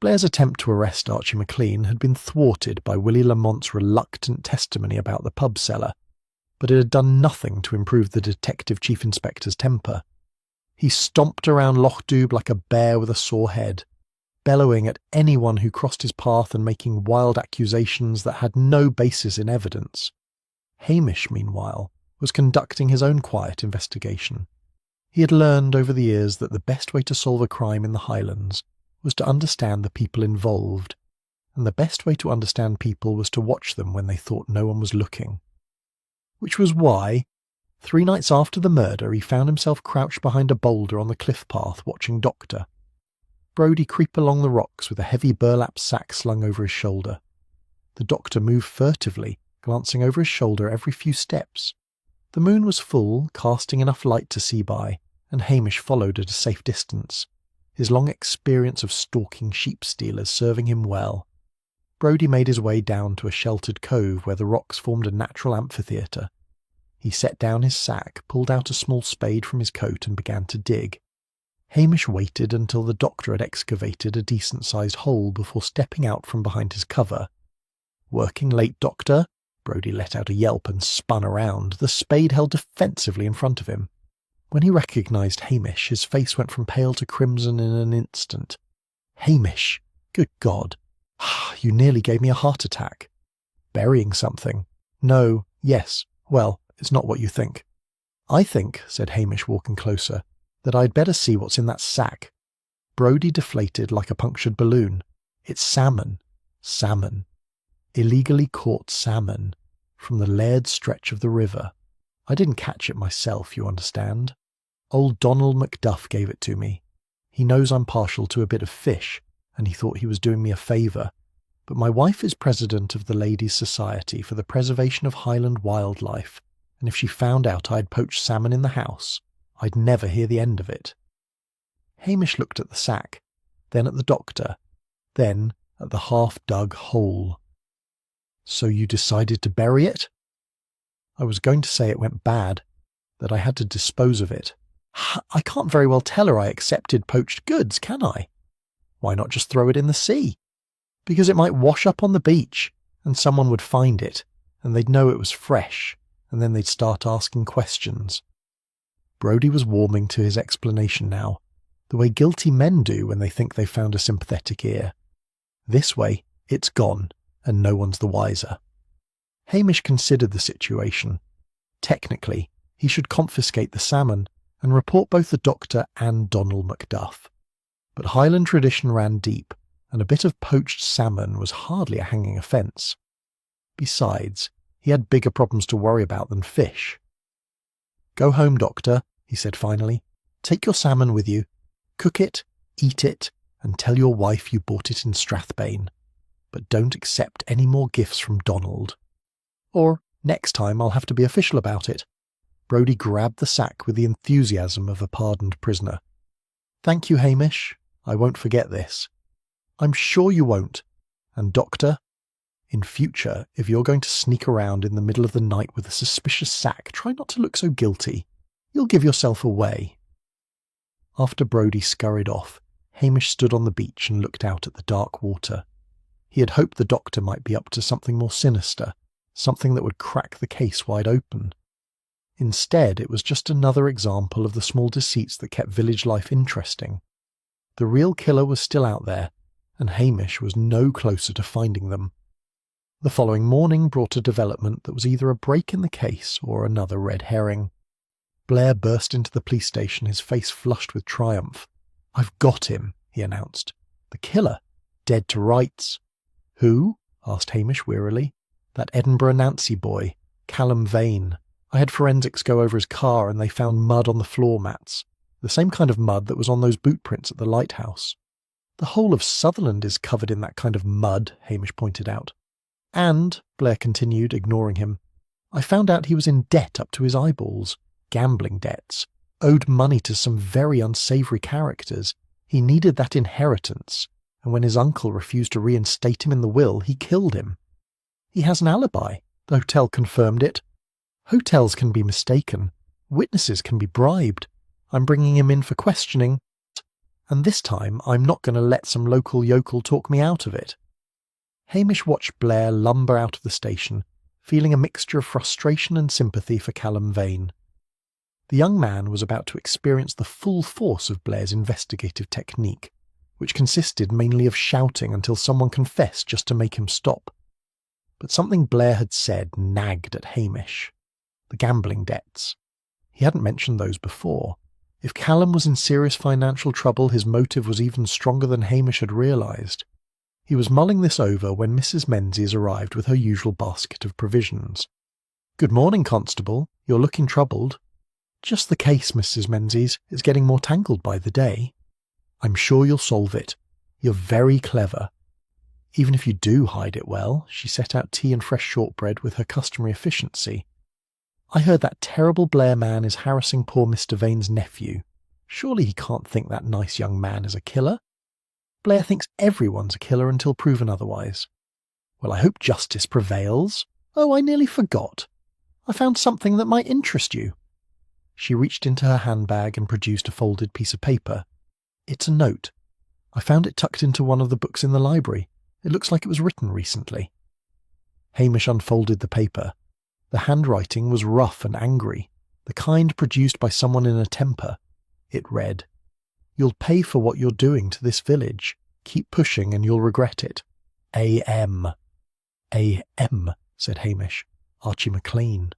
S1: Blair's attempt to arrest Archie McLean had been thwarted by Willie Lamont's reluctant testimony about the pub cellar, but it had done nothing to improve the Detective Chief Inspector's temper. He stomped around Loch Dubh like a bear with a sore head, bellowing at anyone who crossed his path and making wild accusations that had no basis in evidence. Hamish, meanwhile, was conducting his own quiet investigation. He had learned over the years that the best way to solve a crime in the Highlands was to understand the people involved, and the best way to understand people was to watch them when they thought no one was looking. Which was why, 3 nights after the murder, he found himself crouched behind a boulder on the cliff path watching Doctor Brodie creep along the rocks with a heavy burlap sack slung over his shoulder. The Doctor moved furtively, glancing over his shoulder every few steps. The moon was full, casting enough light to see by, and Hamish followed at a safe distance, his long experience of stalking sheep stealers serving him well. Brodie made his way down to a sheltered cove where the rocks formed a natural amphitheatre. He set down his sack, pulled out a small spade from his coat and began to dig. Hamish waited until the Doctor had excavated a decent-sized hole before stepping out from behind his cover. "Working late, Doctor?" Brodie let out a yelp and spun around, the spade held defensively in front of him. When he recognised Hamish, his face went from pale to crimson in an instant. "Hamish! Good God! You nearly gave me a heart attack." "Burying something?" "No, yes. Well, it's not what you think." "I think," said Hamish, walking closer, "that I'd better see what's in that sack." Brodie deflated like a punctured balloon. "It's salmon. Salmon. Illegally caught salmon. From the Laird stretch of the river. I didn't catch it myself, you understand. Old Donald Macduff gave it to me. He knows I'm partial to a bit of fish, and he thought he was doing me a favour. But my wife is president of the Ladies' Society for the Preservation of Highland Wildlife, and if she found out I'd poached salmon in the house, I'd never hear the end of it." Hamish looked at the sack, then at the Doctor, then at the half-dug hole. "So you decided to bury it?" "I was going to say it went bad, that I had to dispose of it." "I can't very well tell her I accepted poached goods, can I?" "Why not just throw it in the sea?" "Because it might wash up on the beach, and someone would find it, and they'd know it was fresh, and then they'd start asking questions." Brodie was warming to his explanation now, the way guilty men do when they think they've found a sympathetic ear. This way, it's gone, and no one's the wiser. Hamish considered the situation. Technically, he should confiscate the salmon and report both the Doctor and Donald Macduff. But Highland tradition ran deep, and a bit of poached salmon was hardly a hanging offence. Besides, he had bigger problems to worry about than fish. "Go home, Doctor," he said finally. "Take your salmon with you. Cook it, eat it, and tell your wife you bought it in Strathbane. But don't accept any more gifts from Donald. Or, next time I'll have to be official about it." Brodie grabbed the sack with the enthusiasm of a pardoned prisoner. "Thank you, Hamish. I won't forget this." "I'm sure you won't. And Doctor, in future, if you're going to sneak around in the middle of the night with a suspicious sack, try not to look so guilty. You'll give yourself away." After Brodie scurried off, Hamish stood on the beach and looked out at the dark water. He had hoped the Doctor might be up to something more sinister, something that would crack the case wide open. Instead, it was just another example of the small deceits that kept village life interesting. The real killer was still out there, and Hamish was no closer to finding them. The following morning brought a development that was either a break in the case or another red herring. Blair burst into the police station, his face flushed with triumph. "I've got him," he announced. "The killer. Dead to rights." "Who?" asked Hamish wearily. "That Edinburgh Nancy boy, Callum Vane. I had forensics go over his car and they found mud on the floor mats. the same kind of mud that was on those boot prints at the Lighthouse. The whole of Sutherland is covered in that kind of mud, Hamish pointed out. And, Blair continued, ignoring him, I found out he was in debt up to his eyeballs, gambling debts, owed money to some very unsavoury characters. He needed that inheritance, and when his uncle refused to reinstate him in the will, he killed him. He has an alibi. The hotel confirmed it. Hotels can be mistaken. Witnesses can be bribed. I'm bringing him in for questioning, and this time I'm not going to let some local yokel talk me out of it. Hamish watched Blair lumber out of the station, feeling a mixture of frustration and sympathy for Callum Vane. The young man was about to experience the full force of Blair's investigative technique, which consisted mainly of shouting until someone confessed just to make him stop. But something Blair had said nagged at Hamish. The gambling debts. He hadn't mentioned those before. If Callum was in serious financial trouble, his motive was even stronger than Hamish had realised. He was mulling this over when Mrs. Menzies arrived with her usual basket of provisions. "Good morning, Constable. You're looking troubled." "Just the case, Mrs. Menzies. It's getting more tangled by the day." "I'm sure you'll solve it. You're very clever." Even if you do hide it well, she set out tea and fresh shortbread with her customary efficiency. "I heard that terrible Blair man is harassing poor Mr. Vane's nephew. Surely he can't think that nice young man is a killer? Blair thinks everyone's a killer until proven otherwise. Well, I hope justice prevails. Oh, I nearly forgot. I found something that might interest you." She reached into her handbag and produced a folded piece of paper. "It's a note. I found it tucked into one of the books in the library. It looks like it was written recently." Hamish unfolded the paper. The handwriting was rough and angry, the kind produced by someone in a temper. It read, "You'll pay for what you're doing to this village. Keep pushing and you'll regret it. A.M." "A.M," said Hamish. "Archie MacLean."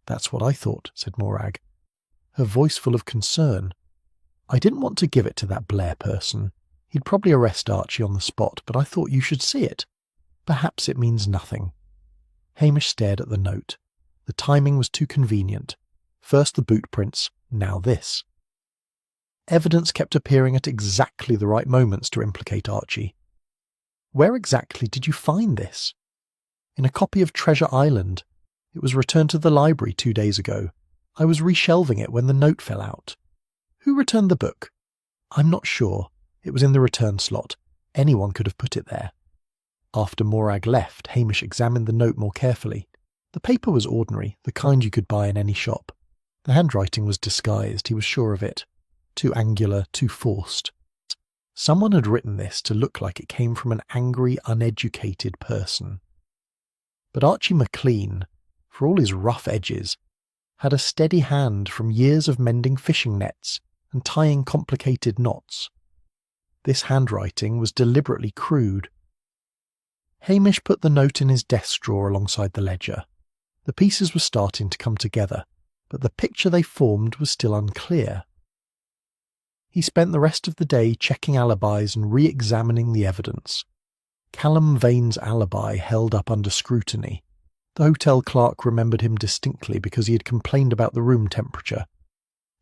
S1: "That's what I thought," said Morag, her voice full of concern. "I didn't want to give it to that Blair person. He'd probably arrest Archie on the spot, but I thought you should see it. Perhaps it means nothing." Hamish stared at the note. The timing was too convenient. First the boot prints, now this. Evidence kept appearing at exactly the right moments to implicate Archie. "Where exactly did you find this?" "In a copy of Treasure Island. It was returned to the library 2 days ago. I was reshelving it when the note fell out." "Who returned the book?" "I'm not sure. It was in the return slot. Anyone could have put it there." After Morag left, Hamish examined the note more carefully. The paper was ordinary, the kind you could buy in any shop. The handwriting was disguised, he was sure of it. Too angular, too forced. Someone had written this to look like it came from an angry, uneducated person. But Archie MacLean, for all his rough edges, had a steady hand from years of mending fishing nets and tying complicated knots. This handwriting was deliberately crude. Hamish put the note in his desk drawer alongside the ledger. The pieces were starting to come together, but the picture they formed was still unclear. He spent the rest of the day checking alibis and re-examining the evidence. Callum Vane's alibi held up under scrutiny. The hotel clerk remembered him distinctly because he had complained about the room temperature.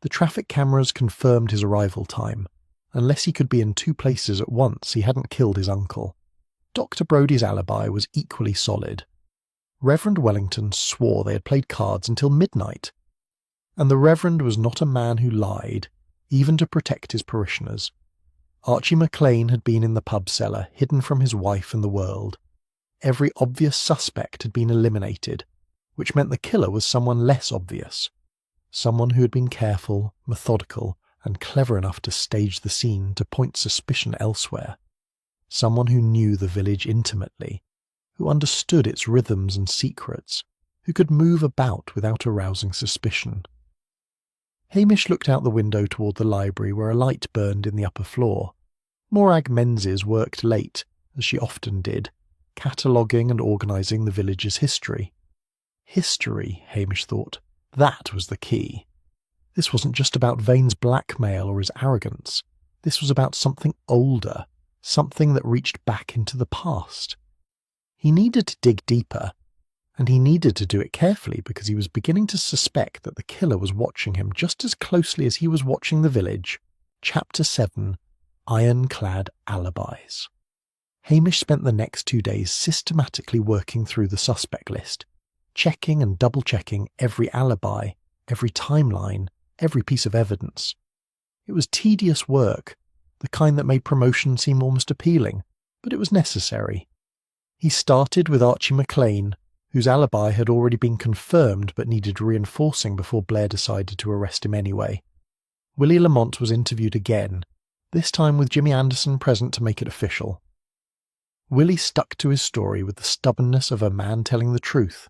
S1: The traffic cameras confirmed his arrival time. Unless he could be in 2 places at once, he hadn't killed his uncle. Dr. Brodie's alibi was equally solid. Reverend Wellington swore they had played cards until midnight. And the Reverend was not a man who lied, even to protect his parishioners. Archie MacLean had been in the pub cellar, hidden from his wife and the world. Every obvious suspect had been eliminated, which meant the killer was someone less obvious. Someone who had been careful, methodical, and clever enough to stage the scene to point suspicion elsewhere. Someone who knew the village intimately, who understood its rhythms and secrets, who could move about without arousing suspicion. Hamish looked out the window toward the library where a light burned in the upper floor. Morag Menzies worked late, as she often did, cataloguing and organising the village's history. History, Hamish thought. That was the key. This wasn't just about Vane's blackmail or his arrogance. This was about something older, something that reached back into the past. He needed to dig deeper, And he needed to do it carefully because he was beginning to suspect that the killer was watching him just as closely as he was watching the village. Chapter 7: Ironclad Alibis. Hamish spent the next 2 days systematically working through the suspect list, checking and double-checking every alibi, every timeline, every piece of evidence. It was tedious work, the kind that made promotion seem almost appealing, but it was necessary. He started with Archie McLean, whose alibi had already been confirmed but needed reinforcing before Blair decided to arrest him anyway. Willie Lamont was interviewed again, this time with Jimmy Anderson present to make it official. Willie stuck to his story with the stubbornness of a man telling the truth.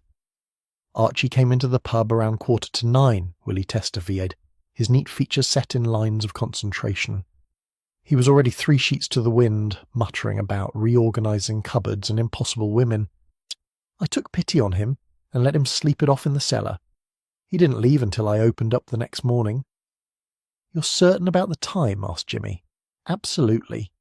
S1: Archie came into the pub around 9:15, Willie testified, his neat features set in lines of concentration. He was already 3 sheets to the wind, muttering about reorganising cupboards and impossible women. I took pity on him and let him sleep it off in the cellar. He didn't leave until I opened up the next morning. "You're certain about the time?" asked Jimmy. "Absolutely.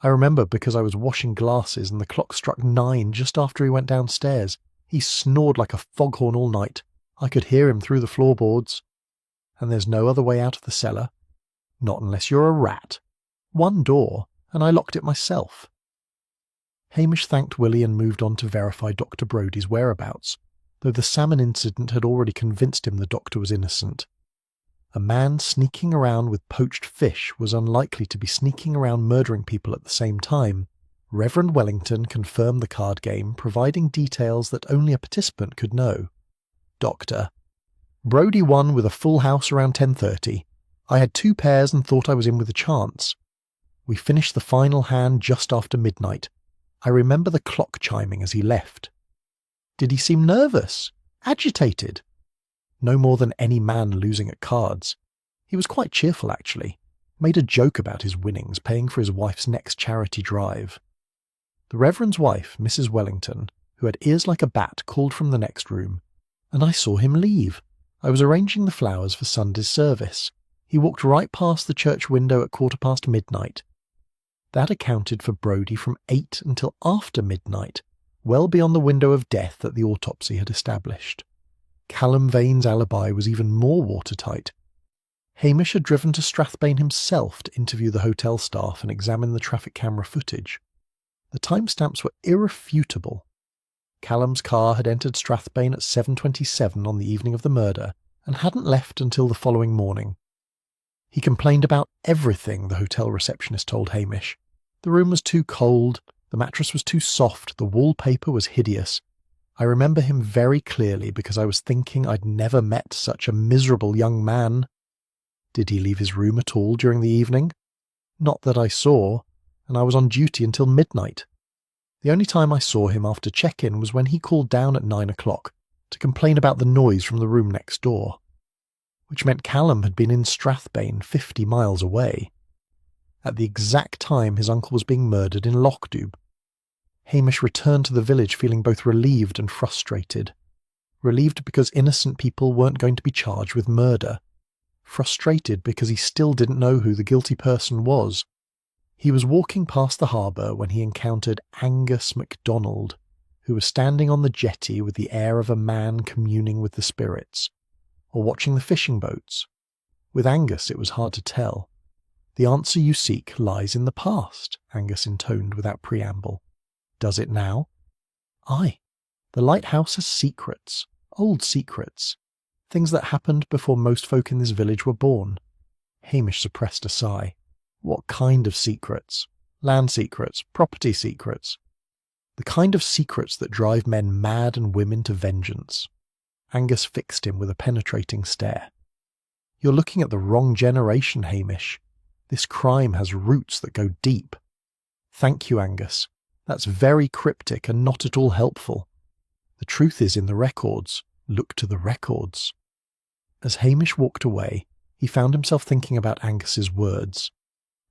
S1: I remember because I was washing glasses and the clock struck 9 just after he went downstairs. He snored like a foghorn all night. I could hear him through the floorboards. And there's no other way out of the cellar? Not unless you're a rat. One door, and I locked it myself." Hamish thanked Willie and moved on to verify Dr. Brodie's whereabouts, though the salmon incident had already convinced him the doctor was innocent. A man sneaking around with poached fish was unlikely to be sneaking around murdering people at the same time. Reverend Wellington confirmed the card game, providing details that only a participant could know. Doctor: "Brodie won with a full house around 10:30. I had 2 pairs and thought I was in with a chance. We finished the final hand just after midnight. I remember the clock chiming as he left." "Did he seem nervous? Agitated?" "No more than any man losing at cards. He was quite cheerful, actually. Made a joke about his winnings, paying for his wife's next charity drive." The Reverend's wife, Mrs. Wellington, who had ears like a bat, called from the next room, and I saw him leave. I was arranging the flowers for Sunday's service. He walked right past the church window at midnight. That accounted for Brodie from 8 until after midnight, well beyond the window of death that the autopsy had established. Callum Vane's alibi was even more watertight. Hamish had driven to Strathbane himself to interview the hotel staff and examine the traffic camera footage. The timestamps were irrefutable. Callum's car had entered Strathbane at 7:27 on the evening of the murder and hadn't left until the following morning. He complained about everything, the hotel receptionist told Hamish. The room was too cold, the mattress was too soft, the wallpaper was hideous. I remember him very clearly because I was thinking I'd never met such a miserable young man. Did he leave his room at all during the evening? Not that I saw, and I was on duty until midnight. The only time I saw him after check-in was when he called down at 9 o'clock to complain about the noise from the room next door, which meant Callum had been in Strathbane 50 miles away, at the exact time his uncle was being murdered in Lochdoub. Hamish returned to the village feeling both relieved and frustrated. Relieved because innocent people weren't going to be charged with murder. Frustrated because he still didn't know who the guilty person was. He was walking past the harbour when he encountered Angus MacDonald, who was standing on the jetty with the air of a man communing with the spirits, or watching the fishing boats. With Angus it was hard to tell. "The answer you seek lies in the past," Angus intoned without preamble. "Does it now?" "Aye. The Lighthouse has secrets, old secrets, things that happened before most folk in this village were born." Hamish suppressed a sigh. "What kind of secrets? Land secrets, property secrets?" "The kind of secrets that drive men mad and women to vengeance." Angus fixed him with a penetrating stare. "You're looking at the wrong generation, Hamish. This crime has roots that go deep." "Thank you, Angus. That's very cryptic and not at all helpful. The truth is in the records. Look to the records." As Hamish walked away, he found himself thinking about Angus's words.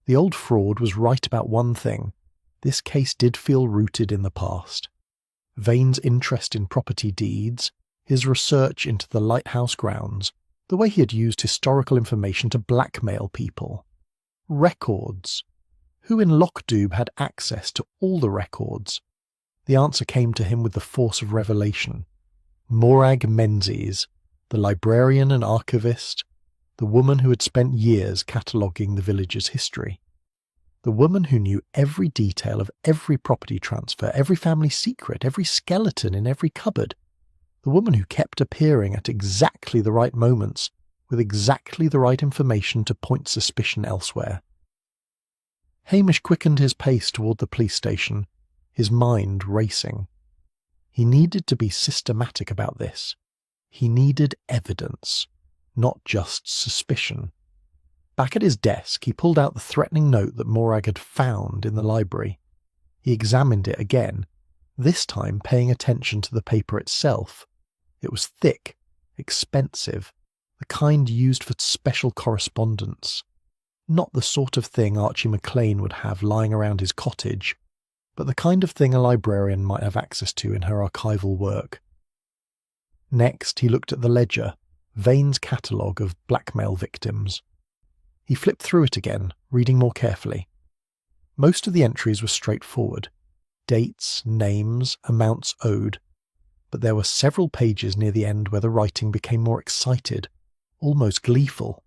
S1: The old fraud was right about one thing. This case did feel rooted in the past. Vane's interest in property deeds, his research into the Lighthouse grounds, the way he had used historical information to blackmail people. Records. Who in Lochdoub had access to all the records? The answer came to him with the force of revelation. Morag Menzies, the librarian and archivist, the woman who had spent years cataloguing the village's history. The woman who knew every detail of every property transfer, every family secret, every skeleton in every cupboard. The woman who kept appearing at exactly the right moments, with exactly the right information to point suspicion elsewhere. Hamish quickened his pace toward the police station, his mind racing. He needed to be systematic about this. He needed evidence, not just suspicion. Back at his desk, he pulled out the threatening note that Morag had found in the library. He examined it again, this time paying attention to the paper itself. It was thick, expensive, the kind used for special correspondence. Not the sort of thing Archie MacLean would have lying around his cottage, but the kind of thing a librarian might have access to in her archival work. Next, he looked at the ledger, Vane's catalogue of blackmail victims. He flipped through it again, reading more carefully. Most of the entries were straightforward. Dates, names, amounts owed. But there were several pages near the end where the writing became more excited, almost gleeful.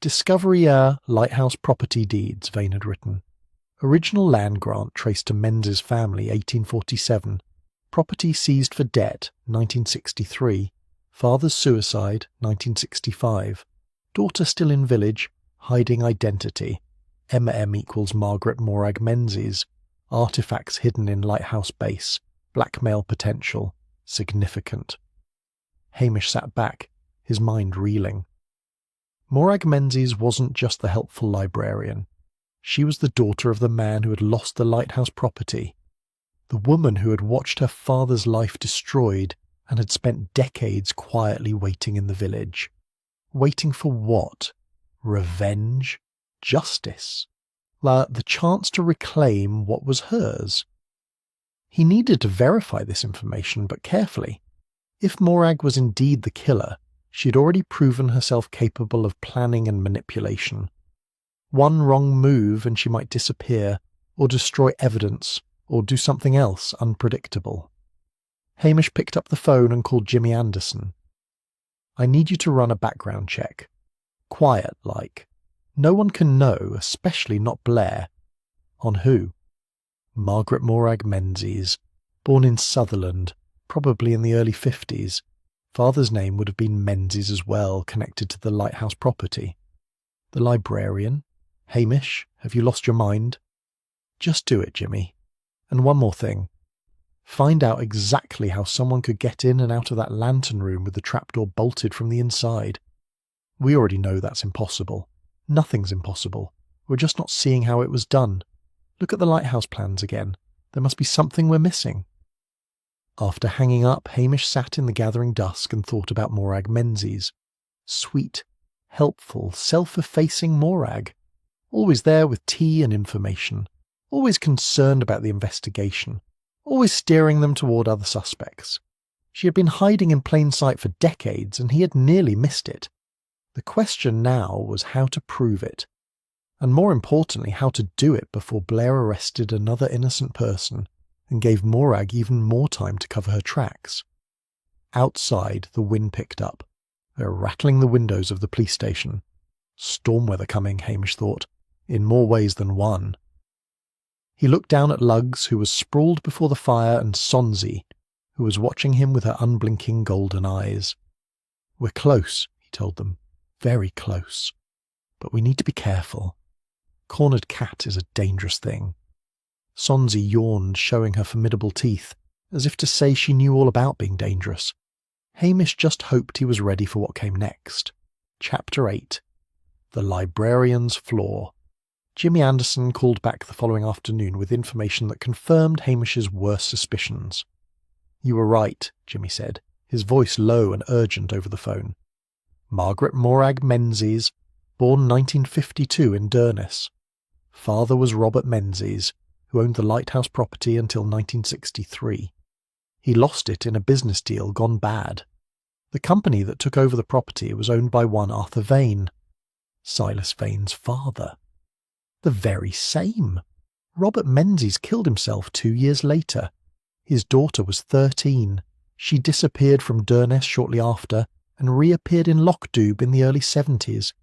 S1: Discovery Lighthouse property deeds, Vane had written. Original land grant traced to Menzies family, 1847. Property seized for debt, 1963. Father's suicide, 1965. Daughter still in village, hiding identity. Emma M equals Margaret Morag Menzies. Artifacts hidden in Lighthouse base. Blackmail potential. Significant. Hamish sat back, his mind reeling. Morag Menzies wasn't just the helpful librarian. She was the daughter of the man who had lost the Lighthouse property. The woman who had watched her father's life destroyed and had spent decades quietly waiting in the village. Waiting for what? Revenge? Justice? The chance to reclaim what was hers? He needed to verify this information, but carefully. If Morag was indeed the killer, she had already proven herself capable of planning and manipulation. One wrong move and she might disappear, or destroy evidence, or do something else unpredictable. Hamish picked up the phone and called Jimmy Anderson. I need you to run a background check. Quiet, like. No one can know, especially not Blair. On who? Margaret Morag Menzies. Born in Sutherland, probably in the early 50s. Father's name would have been Menzies as well, connected to the Lighthouse property. The librarian? Hamish, have you lost your mind? Just do it, Jimmy. And one more thing. Find out exactly how someone could get in and out of that lantern room with the trapdoor bolted from the inside. We already know that's impossible. Nothing's impossible. We're just not seeing how it was done. Look at the lighthouse plans again. There must be something we're missing. After hanging up, Hamish sat in the gathering dusk and thought about Morag Menzies. Sweet, helpful, self-effacing Morag. Always there with tea and information. Always concerned about the investigation. Always steering them toward other suspects. She had been hiding in plain sight for decades, and he had nearly missed it. The question now was how to prove it, and more importantly, how to do it before Blair arrested another innocent person and gave Morag even more time to cover her tracks. Outside, the wind picked up. They were rattling the windows of the police station. Storm weather coming, Hamish thought, in more ways than one. He looked down at Luggs, who was sprawled before the fire, and Sonsie, who was watching him with her unblinking golden eyes. We're close, he told them. Very close. But we need to be careful. Cornered cat is a dangerous thing. Sonsie yawned, showing her formidable teeth, as if to say she knew all about being dangerous. Hamish just hoped he was ready for what came next. Chapter 8. The Librarian's Flaw. Jimmy Anderson called back the following afternoon with information that confirmed Hamish's worst suspicions. You were right, Jimmy said, his voice low and urgent over the phone. Margaret Morag Menzies, born 1952 in Durness. Father was Robert Menzies, who owned the Lighthouse property until 1963. He lost it in a business deal gone bad. The company that took over the property was owned by one Arthur Vane, Silas Vane's father. The very same. Robert Menzies killed himself 2 years later. His daughter was 13. She disappeared from Durness shortly after and reappeared in Lochdube in the early 70s,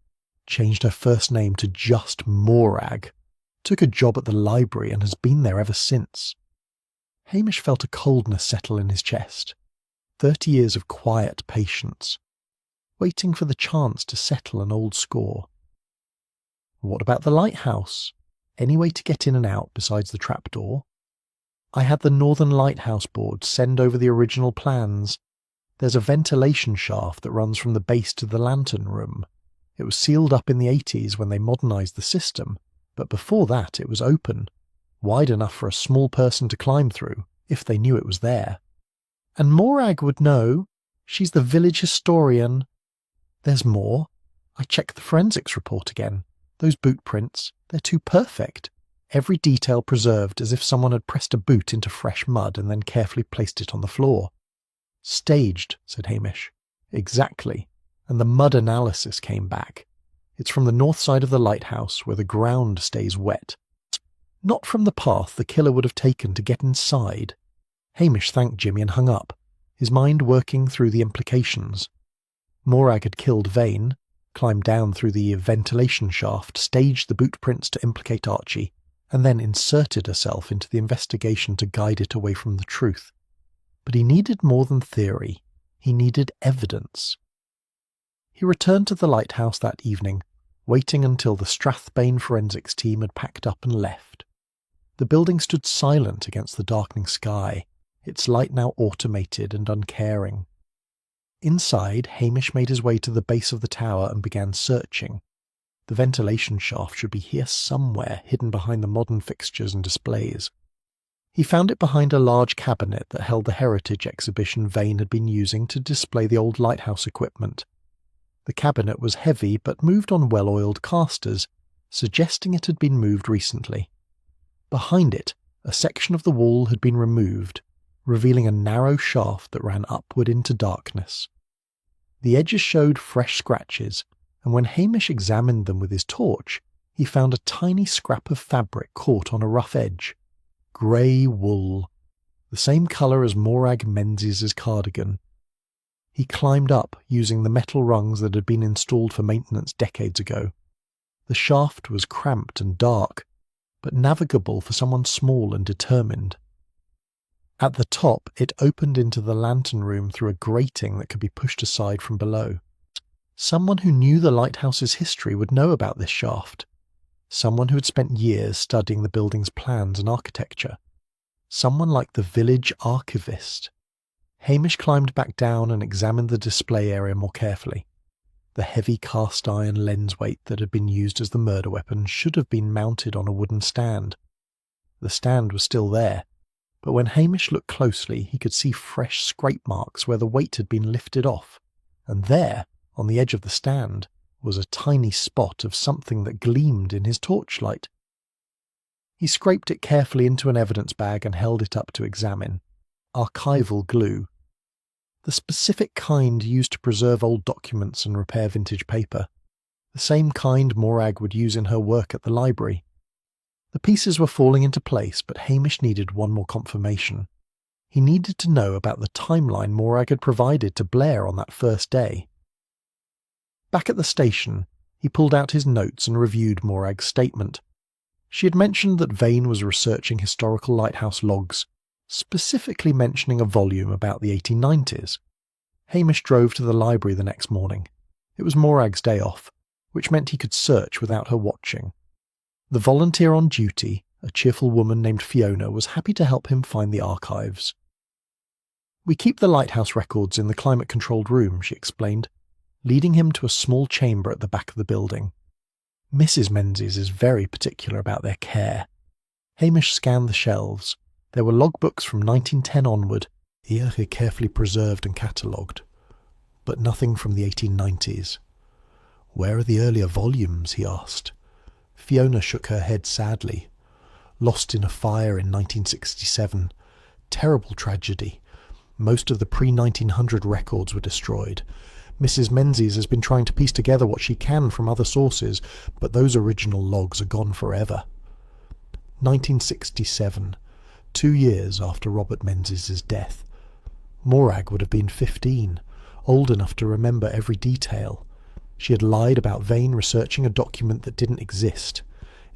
S1: changed her first name to just Morag, took a job at the library and has been there ever since. Hamish felt a coldness settle in his chest. 30 years of quiet patience, waiting for the chance to settle an old score. What about the lighthouse? Any way to get in and out besides the trapdoor? I had the Northern Lighthouse Board send over the original plans. There's a ventilation shaft that runs from the base to the lantern room. It was sealed up in the 80s when they modernised the system, but before that it was open, wide enough for a small person to climb through, if they knew it was there. And Morag would know. She's the village historian. There's more. I checked the forensics report again. Those boot prints, they're too perfect. Every detail preserved as if someone had pressed a boot into fresh mud and then carefully placed it on the floor. Staged, said Hamish. Exactly. And the mud analysis came back. It's from the north side of the lighthouse where the ground stays wet. Not from the path the killer would have taken to get inside. Hamish thanked Jimmy and hung up, his mind working through the implications. Morag had killed Vane, climbed down through the ventilation shaft, staged the boot prints to implicate Archie, and then inserted herself into the investigation to guide it away from the truth. But he needed more than theory. He needed evidence. He returned to the lighthouse that evening, waiting until the Strathbane forensics team had packed up and left. The building stood silent against the darkening sky, its light now automated and uncaring. Inside, Hamish made his way to the base of the tower and began searching. The ventilation shaft should be here somewhere, hidden behind the modern fixtures and displays. He found it behind a large cabinet that held the heritage exhibition Vane had been using to display the old lighthouse equipment. The cabinet was heavy but moved on well-oiled casters, suggesting it had been moved recently. Behind it, a section of the wall had been removed, revealing a narrow shaft that ran upward into darkness. The edges showed fresh scratches, and when Hamish examined them with his torch, he found a tiny scrap of fabric caught on a rough edge. Grey wool, the same colour as Morag Menzies' cardigan. He climbed up, using the metal rungs that had been installed for maintenance decades ago. The shaft was cramped and dark, but navigable for someone small and determined. At the top, it opened into the lantern room through a grating that could be pushed aside from below. Someone who knew the lighthouse's history would know about this shaft. Someone who had spent years studying the building's plans and architecture. Someone like the village archivist. Hamish climbed back down and examined the display area more carefully. The heavy cast-iron lens weight that had been used as the murder weapon should have been mounted on a wooden stand. The stand was still there, but when Hamish looked closely he could see fresh scrape marks where the weight had been lifted off, and there, on the edge of the stand, was a tiny spot of something that gleamed in his torchlight. He scraped it carefully into an evidence bag and held it up to examine. Archival glue. The specific kind used to preserve old documents and repair vintage paper. The same kind Morag would use in her work at the library. The pieces were falling into place, but Hamish needed one more confirmation. He needed to know about the timeline Morag had provided to Blair on that first day. Back at the station, he pulled out his notes and reviewed Morag's statement. She had mentioned that Vane was researching historical lighthouse logs, specifically mentioning a volume about the 1890s. Hamish drove to the library the next morning. It was Morag's day off, which meant he could search without her watching. The volunteer on duty, a cheerful woman named Fiona, was happy to help him find the archives. "We keep the lighthouse records in the climate-controlled room," she explained, leading him to a small chamber at the back of the building. Mrs. Menzies is very particular about their care. Hamish scanned the shelves. There were logbooks from 1910 onward, here carefully preserved and catalogued, but nothing from the 1890s. "Where are the earlier volumes?" he asked. Fiona shook her head sadly. "Lost in a fire in 1967. Terrible tragedy. Most of the pre-1900 records were destroyed. Mrs. Menzies has been trying to piece together what she can from other sources, but those original logs are gone forever." 1967, 2 years after Robert Menzies' death. Morag would have been 15, old enough to remember every detail. She had lied about Vane researching a document that didn't exist.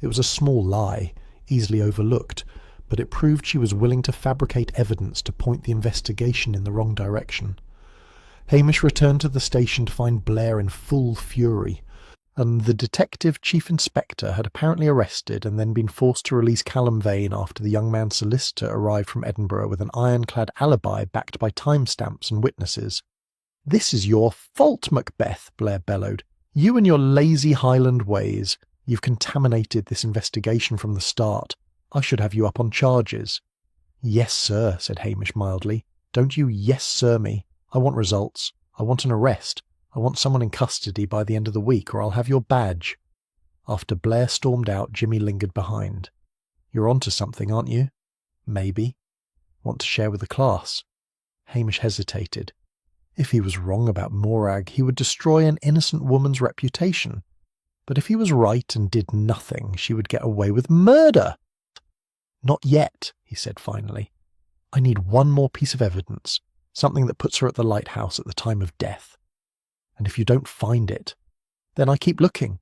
S1: It was a small lie, easily overlooked, but it proved she was willing to fabricate evidence to point the investigation in the wrong direction. Hamish returned to the station to find Blair in full fury, and the detective chief inspector had apparently arrested and then been forced to release Callum Vane after the young man's solicitor arrived from Edinburgh with an ironclad alibi backed by timestamps and witnesses. "This is your fault, Macbeth," Blair bellowed. "You and your lazy Highland ways. You've contaminated this investigation from the start. I should have you up on charges." "Yes, sir," said Hamish mildly. "Don't you yes, sir me. I want results. I want an arrest. I want someone in custody by the end of the week, or I'll have your badge." After Blair stormed out, Jimmy lingered behind. "You're onto something, aren't you?" "Maybe." "Want to share with the class?" Hamish hesitated. If he was wrong about Morag, he would destroy an innocent woman's reputation. But if he was right and did nothing, she would get away with murder. "Not yet," he said finally. "I need one more piece of evidence, something that puts her at the lighthouse at the time of death. And if you don't find it, then I keep looking."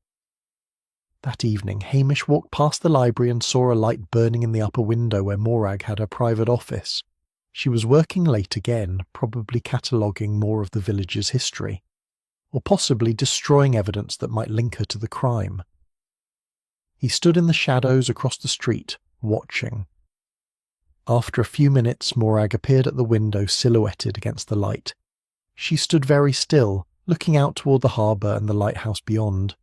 S1: That evening, Hamish walked past the library and saw a light burning in the upper window where Morag had her private office. She was working late again, probably cataloguing more of the village's history, or possibly destroying evidence that might link her to the crime. He stood in the shadows across the street, watching. After a few minutes, Morag appeared at the window silhouetted against the light. She stood very still, looking out toward the harbour and the lighthouse beyond.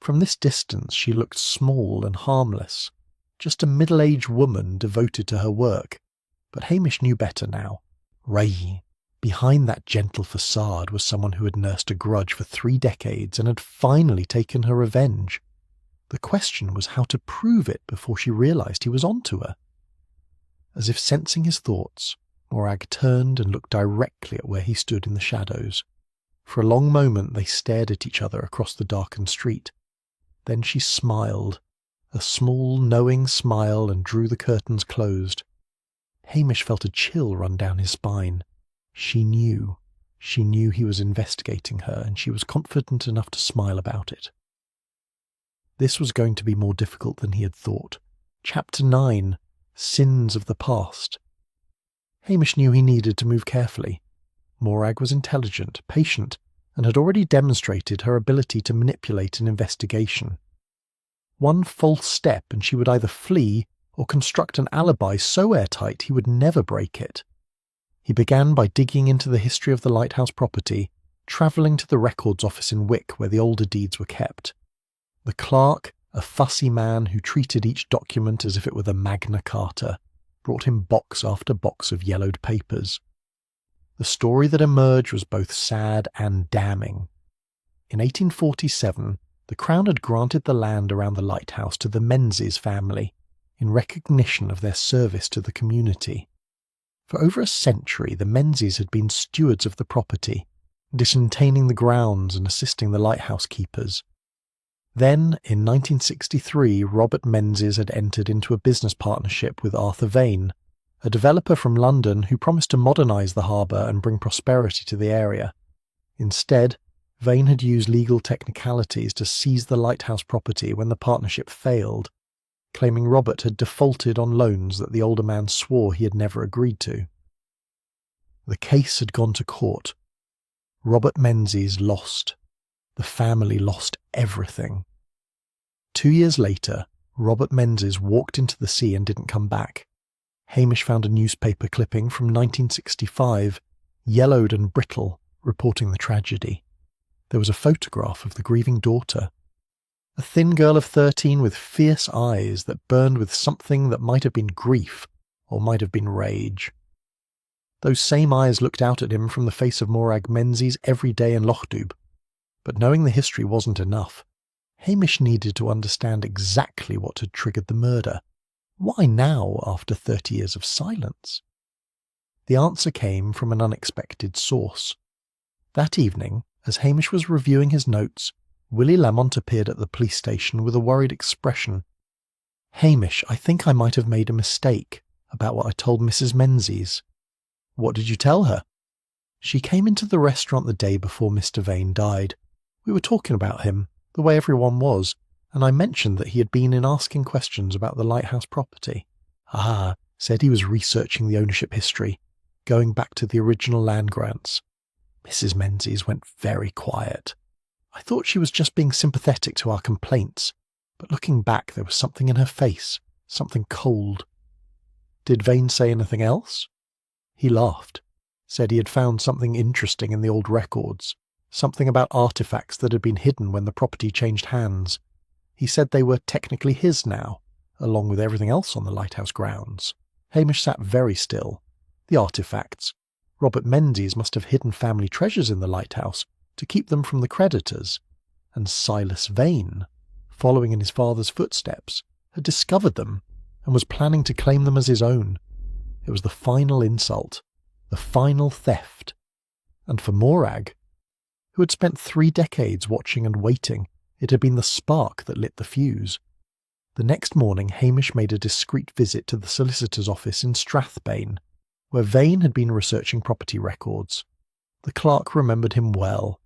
S1: From this distance she looked small and harmless, just a middle-aged woman devoted to her work. But Hamish knew better now. Behind that gentle facade was someone who had nursed a grudge for 3 decades and had finally taken her revenge. The question was how to prove it before she realised he was onto her. As if sensing his thoughts, Morag turned and looked directly at where he stood in the shadows. For a long moment they stared at each other across the darkened street. Then she smiled, a small, knowing smile, and drew the curtains closed. Hamish felt a chill run down his spine. She knew he was investigating her, and she was confident enough to smile about it. This was going to be more difficult than he had thought. Chapter 9. Sins of the Past. Hamish knew he needed to move carefully. Morag was intelligent, patient, and had already demonstrated her ability to manipulate an investigation. One false step and she would either flee or construct an alibi so airtight he would never break it. He began by digging into the history of the Lighthouse property, travelling to the records office in Wick where the older deeds were kept. The clerk, a fussy man who treated each document as if it were the Magna Carta, brought him box after box of yellowed papers. The story that emerged was both sad and damning. In 1847, the Crown had granted the land around the lighthouse to the Menzies family, in recognition of their service to the community. For over a century, the Menzies had been stewards of the property, disentaining the grounds and assisting the lighthouse keepers. Then, in 1963, Robert Menzies had entered into a business partnership with Arthur Vane, a developer from London who promised to modernise the harbour and bring prosperity to the area. Instead, Vane had used legal technicalities to seize the lighthouse property when the partnership failed, claiming Robert had defaulted on loans that the older man swore he had never agreed to. The case had gone to court. Robert Menzies lost. The family lost everything. 2 years later, Robert Menzies walked into the sea and didn't come back. Hamish found a newspaper clipping from 1965, yellowed and brittle, reporting the tragedy. There was a photograph of the grieving daughter. A thin girl of 13 with fierce eyes that burned with something that might have been grief or might have been rage. Those same eyes looked out at him from the face of Morag Menzies every day in Lochdoub. But knowing the history wasn't enough. Hamish needed to understand exactly what had triggered the murder. Why now, after 30 years of silence? The answer came from an unexpected source. That evening, as Hamish was reviewing his notes, Willie Lamont appeared at the police station with a worried expression. "Hamish, I think I might have made a mistake about what I told Mrs. Menzies." What did you tell her? She came into the restaurant the day before Mr. Vane died. We were talking about him, the way everyone was, and I mentioned that he had been in asking questions about the Lighthouse property. Said he was researching the ownership history, going back to the original land grants. Mrs. Menzies went very quiet. I thought she was just being sympathetic to our complaints, but looking back there was something in her face, something cold. Did Vane say anything else? He laughed, said he had found something interesting in the old records, something about artifacts that had been hidden when the property changed hands. He said they were technically his now, along with everything else on the Lighthouse grounds. Hamish sat very still. The artifacts. Robert Menzies must have hidden family treasures in the Lighthouse to keep them from the creditors, and Silas Vane, following in his father's footsteps, had discovered them and was planning to claim them as his own. It was the final insult, the final theft. And for Morag, who had spent 3 decades watching and waiting, it had been the spark that lit the fuse. The next morning Hamish made a discreet visit to the solicitor's office in Strathbane, where Vane had been researching property records. The clerk remembered him well.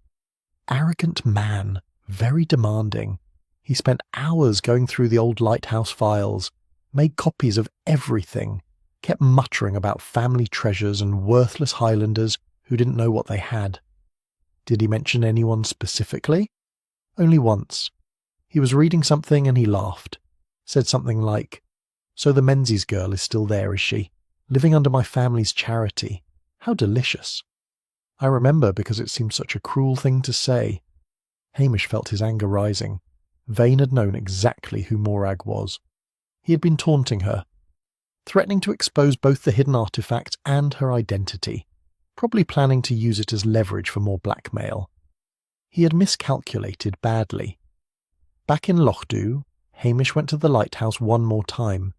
S1: Arrogant man, very demanding. He spent hours going through the old Lighthouse files, made copies of everything, kept muttering about family treasures and worthless Highlanders who didn't know what they had. Did he mention anyone specifically? Only once. He was reading something and he laughed. Said something like, "So the Menzies girl is still there, is she? Living under my family's charity. How delicious." I remember because it seemed such a cruel thing to say. Hamish felt his anger rising. Vane had known exactly who Morag was. He had been taunting her, threatening to expose both the hidden artifact and her identity, probably planning to use it as leverage for more blackmail. He had miscalculated badly. Back in Lochdu, Hamish went to the Lighthouse one more time.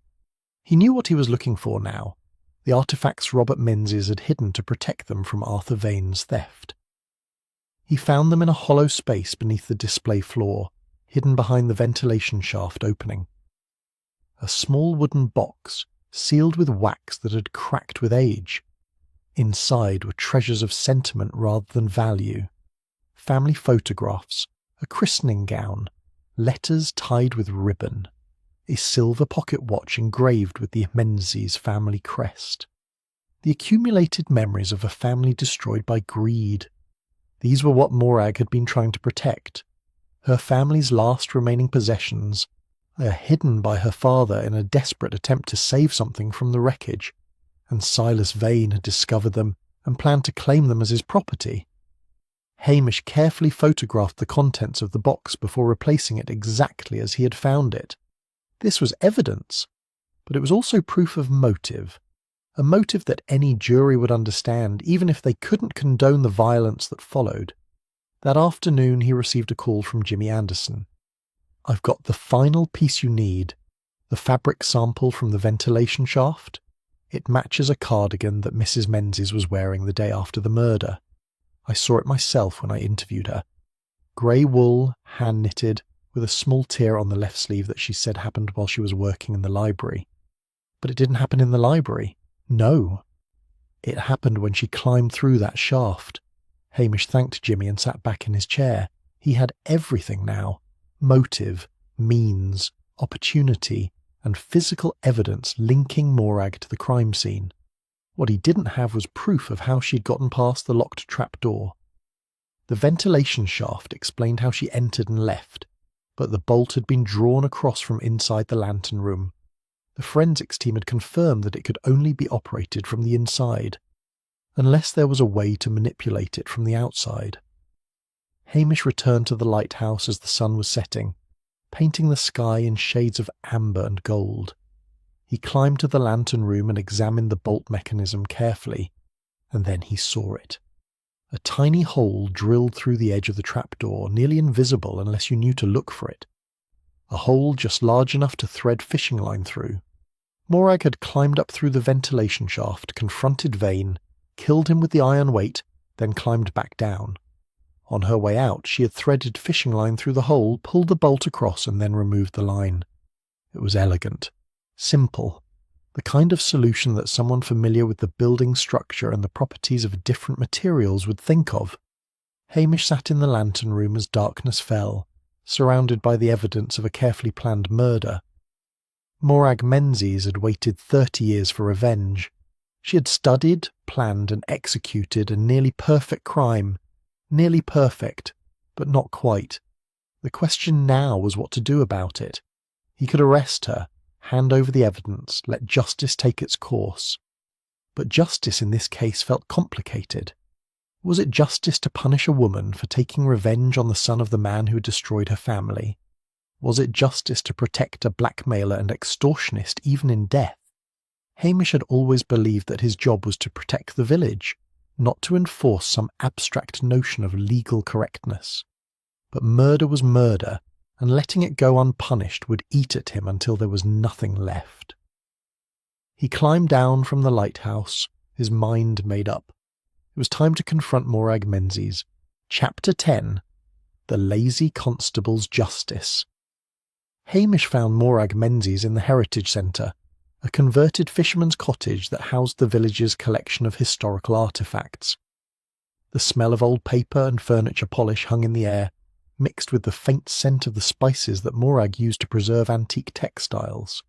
S1: He knew what he was looking for now, the artifacts Robert Menzies had hidden to protect them from Arthur Vane's theft. He found them in a hollow space beneath the display floor, hidden behind the ventilation shaft opening. A small wooden box, sealed with wax that had cracked with age. Inside were treasures of sentiment rather than value. Family photographs, a christening gown, letters tied with ribbon, a silver pocket watch engraved with the Menzies family crest. The accumulated memories of a family destroyed by greed. These were what Morag had been trying to protect. Her family's last remaining possessions, hidden by her father in a desperate attempt to save something from the wreckage, and Silas Vane had discovered them and planned to claim them as his property. Hamish carefully photographed the contents of the box before replacing it exactly as he had found it. This was evidence, but it was also proof of motive, a motive that any jury would understand even if they couldn't condone the violence that followed. That afternoon he received a call from Jimmy Anderson. "I've got the final piece you need, the fabric sample from the ventilation shaft. It matches a cardigan that Mrs. Menzies was wearing the day after the murder. I saw it myself when I interviewed her. Grey wool, hand-knitted, with a small tear on the left sleeve that she said happened while she was working in the library. But it didn't happen in the library. No. It happened when she climbed through that shaft." Hamish thanked Jimmy and sat back in his chair. He had everything now. Motive, means, opportunity, and physical evidence linking Morag to the crime scene. What he didn't have was proof of how she'd gotten past the locked trapdoor. The ventilation shaft explained how she entered and left, but the bolt had been drawn across from inside the lantern room. The forensics team had confirmed that it could only be operated from the inside, unless there was a way to manipulate it from the outside. Hamish returned to the lighthouse as the sun was setting, painting the sky in shades of amber and gold. He climbed to the lantern room and examined the bolt mechanism carefully, and then he saw it. A tiny hole drilled through the edge of the trapdoor, nearly invisible unless you knew to look for it. A hole just large enough to thread fishing line through. Morag had climbed up through the ventilation shaft, confronted Vane, killed him with the iron weight, then climbed back down. On her way out, she had threaded fishing line through the hole, pulled the bolt across, and then removed the line. It was elegant. Simple. The kind of solution that someone familiar with the building structure and the properties of different materials would think of. Hamish sat in the lantern room as darkness fell, surrounded by the evidence of a carefully planned murder. Morag Menzies had waited 30 years for revenge. She had studied, planned and executed a nearly perfect crime. Nearly perfect, but not quite. The question now was what to do about it. He could arrest her, hand over the evidence, let justice take its course. But justice in this case felt complicated. Was it justice to punish a woman for taking revenge on the son of the man who had destroyed her family? Was it justice to protect a blackmailer and extortionist even in death? Hamish had always believed that his job was to protect the village, not to enforce some abstract notion of legal correctness. But murder was murder, and letting it go unpunished would eat at him until there was nothing left. He climbed down from the lighthouse, his mind made up. It was time to confront Morag Menzies. Chapter 10. The Lazy Constable's Justice. Hamish found Morag Menzies in the Heritage Centre, a converted fisherman's cottage that housed the village's collection of historical artefacts. The smell of old paper and furniture polish hung in the air, mixed with the faint scent of the spices that Morag used to preserve antique textiles.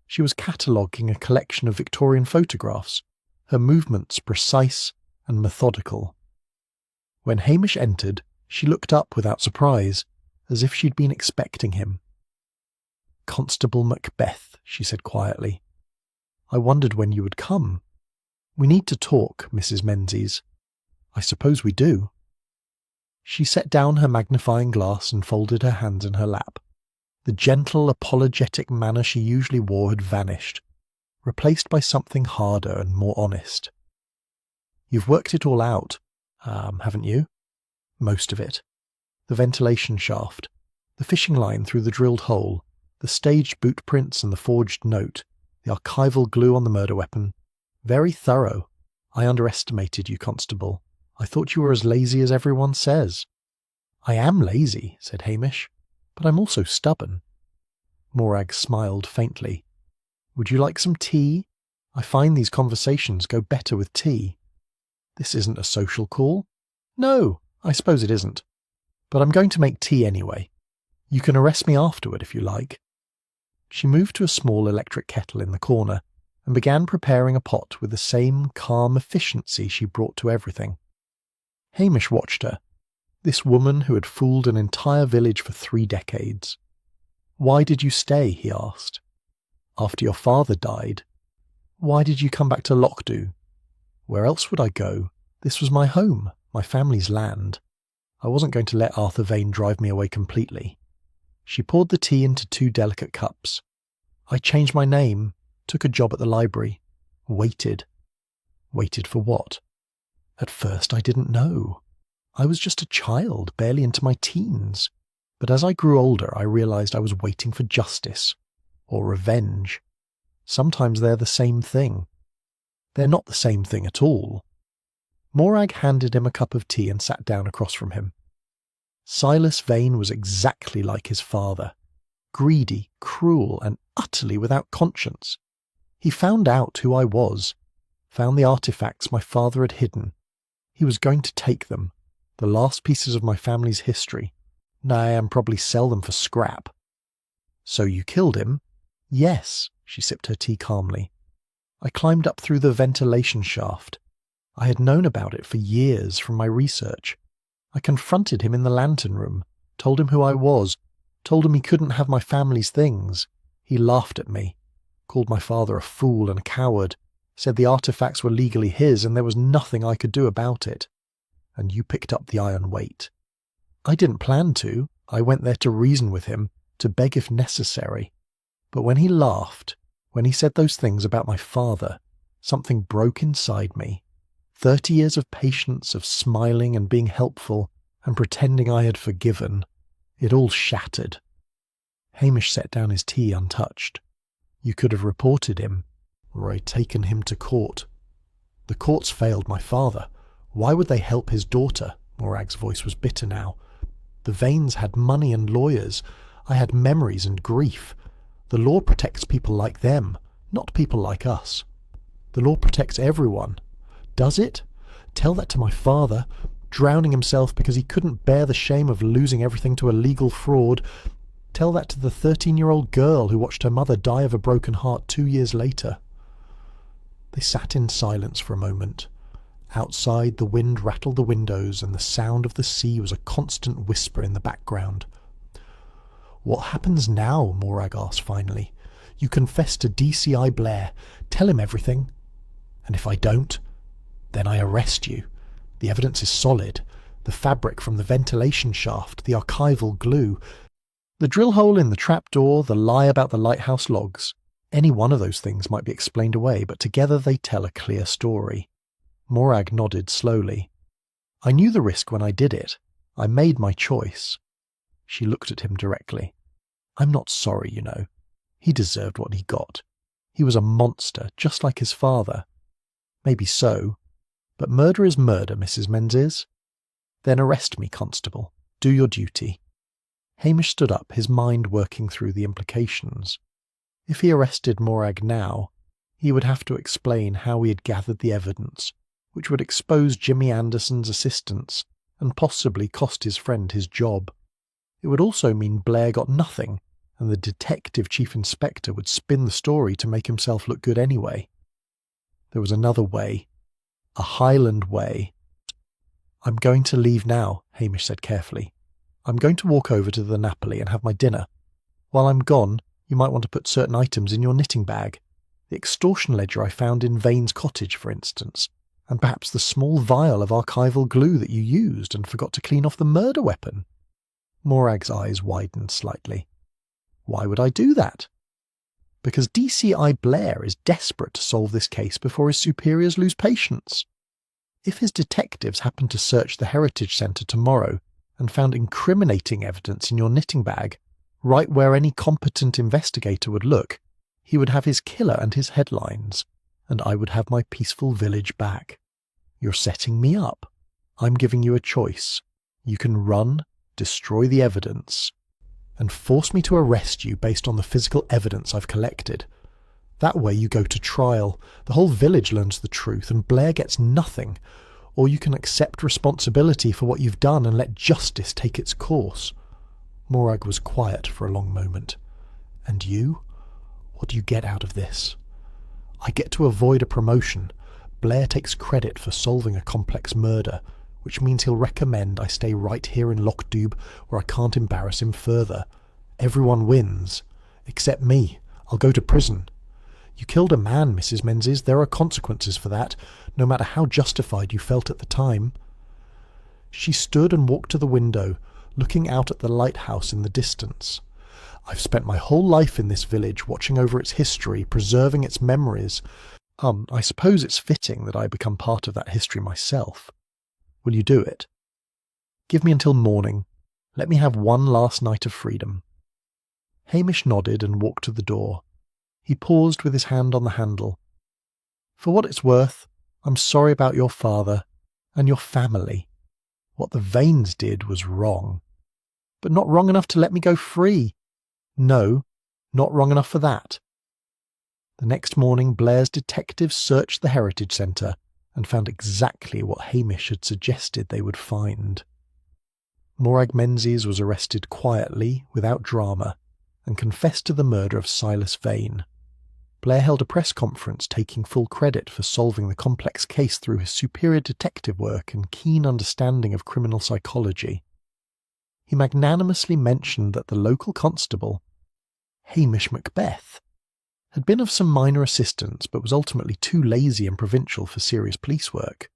S1: She was cataloguing a collection of Victorian photographs, her movements precise and methodical. When Hamish entered, she looked up without surprise, as if she'd been expecting him. "Constable Macbeth," she said quietly. "I wondered when you would come. We need to talk, Mrs. Menzies." "I suppose we do." She set down her magnifying glass and folded her hands in her lap. The gentle, apologetic manner she usually wore had vanished, replaced by something harder and more honest. "You've worked it all out, haven't you?" "Most of it. The ventilation shaft, the fishing line through the drilled hole, the staged boot prints and the forged note, the archival glue on the murder weapon. Very thorough. I underestimated you, Constable. I thought you were as lazy as everyone says." "I am lazy," said Hamish, "but I'm also stubborn." Morag smiled faintly. "Would you like some tea? I find these conversations go better with tea." "This isn't a social call." "No, I suppose it isn't. But I'm going to make tea anyway. You can arrest me afterward if you like." She moved to a small electric kettle in the corner and began preparing a pot with the same calm efficiency she brought to everything. Hamish watched her, this woman who had fooled an entire village for 3 decades. "Why did you stay?" he asked. "After your father died." "Why did you come back to Lockdown?" "Where else would I go? This was my home, my family's land. I wasn't going to let Arthur Vane drive me away completely." She poured the tea into 2 delicate cups. "I changed my name, took a job at the library, waited." "Waited for what?" "At first I didn't know. I was just a child, barely into my teens. But as I grew older, I realized I was waiting for justice. Or revenge. Sometimes they're the same thing. They're not the same thing at all." Morag handed him a cup of tea and sat down across from him. Silas Vane was exactly like his father. Greedy, cruel, and utterly without conscience. He found out who I was. Found the artifacts my father had hidden. He was going to take them, the last pieces of my family's history. Nay, and probably sell them for scrap. "So you killed him?" "Yes," she sipped her tea calmly. "I climbed up through the ventilation shaft. I had known about it for years from my research. I confronted him in the lantern room, told him who I was, told him he couldn't have my family's things. He laughed at me, called my father a fool and a coward, said the artifacts were legally his and there was nothing I could do about it. And you picked up the iron weight." "I didn't plan to. I went there to reason with him, to beg if necessary. But when he laughed, when he said those things about my father, something broke inside me. 30 years of patience, of smiling and being helpful, and pretending I had forgiven. It all shattered." Hamish set down his tea untouched. "You could have reported him, or I'd taken him to court." "The courts failed my father. Why would they help his daughter?" Morag's voice was bitter now. "The Vanes had money and lawyers. I had memories and grief. The law protects people like them, Not people like us. The law protects everyone. Does it? Tell that to my father, drowning himself because he couldn't bear the shame of losing everything to a legal fraud. Tell that to the 13-year-old girl who watched her mother die of a broken heart 2 years later. They sat in silence for a moment. Outside, the wind rattled the windows and the sound of the sea was a constant whisper in the background. "What happens now?" Morag asked finally. "You confess to DCI Blair. Tell him everything. And if I don't, then I arrest you. The evidence is solid. The fabric from the ventilation shaft, the archival glue, the drill hole in the trapdoor, the lie about the lighthouse logs. Any one of those things might be explained away, but together they tell a clear story." Morag nodded slowly. "I knew the risk when I did it. I made my choice." She looked at him directly. "I'm not sorry, you know. He deserved what he got. He was a monster, just like his father." "Maybe so. But murder is murder, Mrs. Menzies." "Then arrest me, Constable. Do your duty." Hamish stood up, his mind working through the implications. If he arrested Morag now, he would have to explain how he had gathered the evidence, which would expose Jimmy Anderson's assistants and possibly cost his friend his job. It would also mean Blair got nothing, and the detective chief inspector would spin the story to make himself look good anyway. There was another way. A Highland way. "I'm going to leave now," Hamish said carefully. "I'm going to walk over to the Napoli and have my dinner. While I'm gone, you might want to put certain items in your knitting bag. The extortion ledger I found in Vane's cottage, for instance, and perhaps the small vial of archival glue that you used and forgot to clean off the murder weapon." Morag's eyes widened slightly. "Why would I do that?" "Because DCI Blair is desperate to solve this case before his superiors lose patience. If his detectives happened to search the Heritage Centre tomorrow and found incriminating evidence in your knitting bag, right where any competent investigator would look, he would have his killer and his headlines, and I would have my peaceful village back. You're setting me up. I'm giving you a choice. You can run, destroy the evidence, and force me to arrest you based on the physical evidence I've collected. That way you go to trial, the whole village learns the truth, and Blair gets nothing. Or you can accept responsibility for what you've done and let justice take its course." Morag was quiet for a long moment. "And you? What do you get out of this?" "I get to avoid a promotion. Blair takes credit for solving a complex murder, which means he'll recommend I stay right here in Lochdoub where I can't embarrass him further. Everyone wins. Except me. I'll go to prison. You killed a man, Mrs. Menzies. There are consequences for that, no matter how justified you felt at the time." She stood and walked to the window, looking out at the lighthouse in the distance. "I've spent my whole life in this village, watching over its history, preserving its memories. I suppose it's fitting that I become part of that history myself. Will you do it? Give me until morning. Let me have one last night of freedom." Hamish nodded and walked to the door. He paused with his hand on the handle. "For what it's worth, I'm sorry about your father and your family. What the Vanes did was wrong. But not wrong enough to let me go free. No, not wrong enough for that." The next morning, Blair's detectives searched the Heritage Centre and found exactly what Hamish had suggested they would find. Morag Menzies was arrested quietly, without drama, and confessed to the murder of Silas Vane. Blair held a press conference taking full credit for solving the complex case through his superior detective work and keen understanding of criminal psychology. He magnanimously mentioned that the local constable, Hamish Macbeth, had been of some minor assistance but was ultimately too lazy and provincial for serious police work.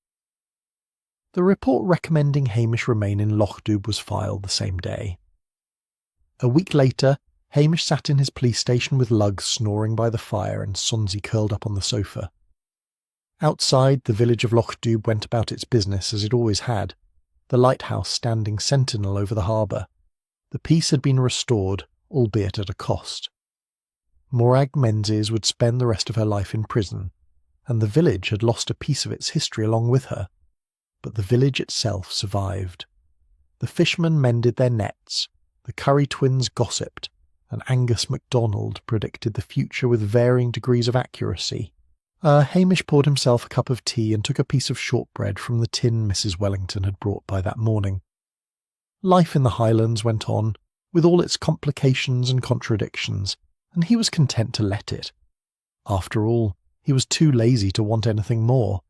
S1: The report recommending Hamish remain in Lochdoub was filed the same day. A week later, Hamish sat in his police station with Luggs snoring by the fire and Sonsie curled up on the sofa. Outside, the village of Lochdoub went about its business as it always had, the lighthouse standing sentinel over the harbour. The peace had been restored, albeit at a cost. Morag Menzies would spend the rest of her life in prison, and the village had lost a piece of its history along with her. But the village itself survived. The fishermen mended their nets, the Curry twins gossiped, and Angus MacDonald predicted the future with varying degrees of accuracy. Hamish poured himself a cup of tea and took a piece of shortbread from the tin Mrs. Wellington had brought by that morning. Life in the Highlands went on, with all its complications and contradictions, and he was content to let it. After all, he was too lazy to want anything more,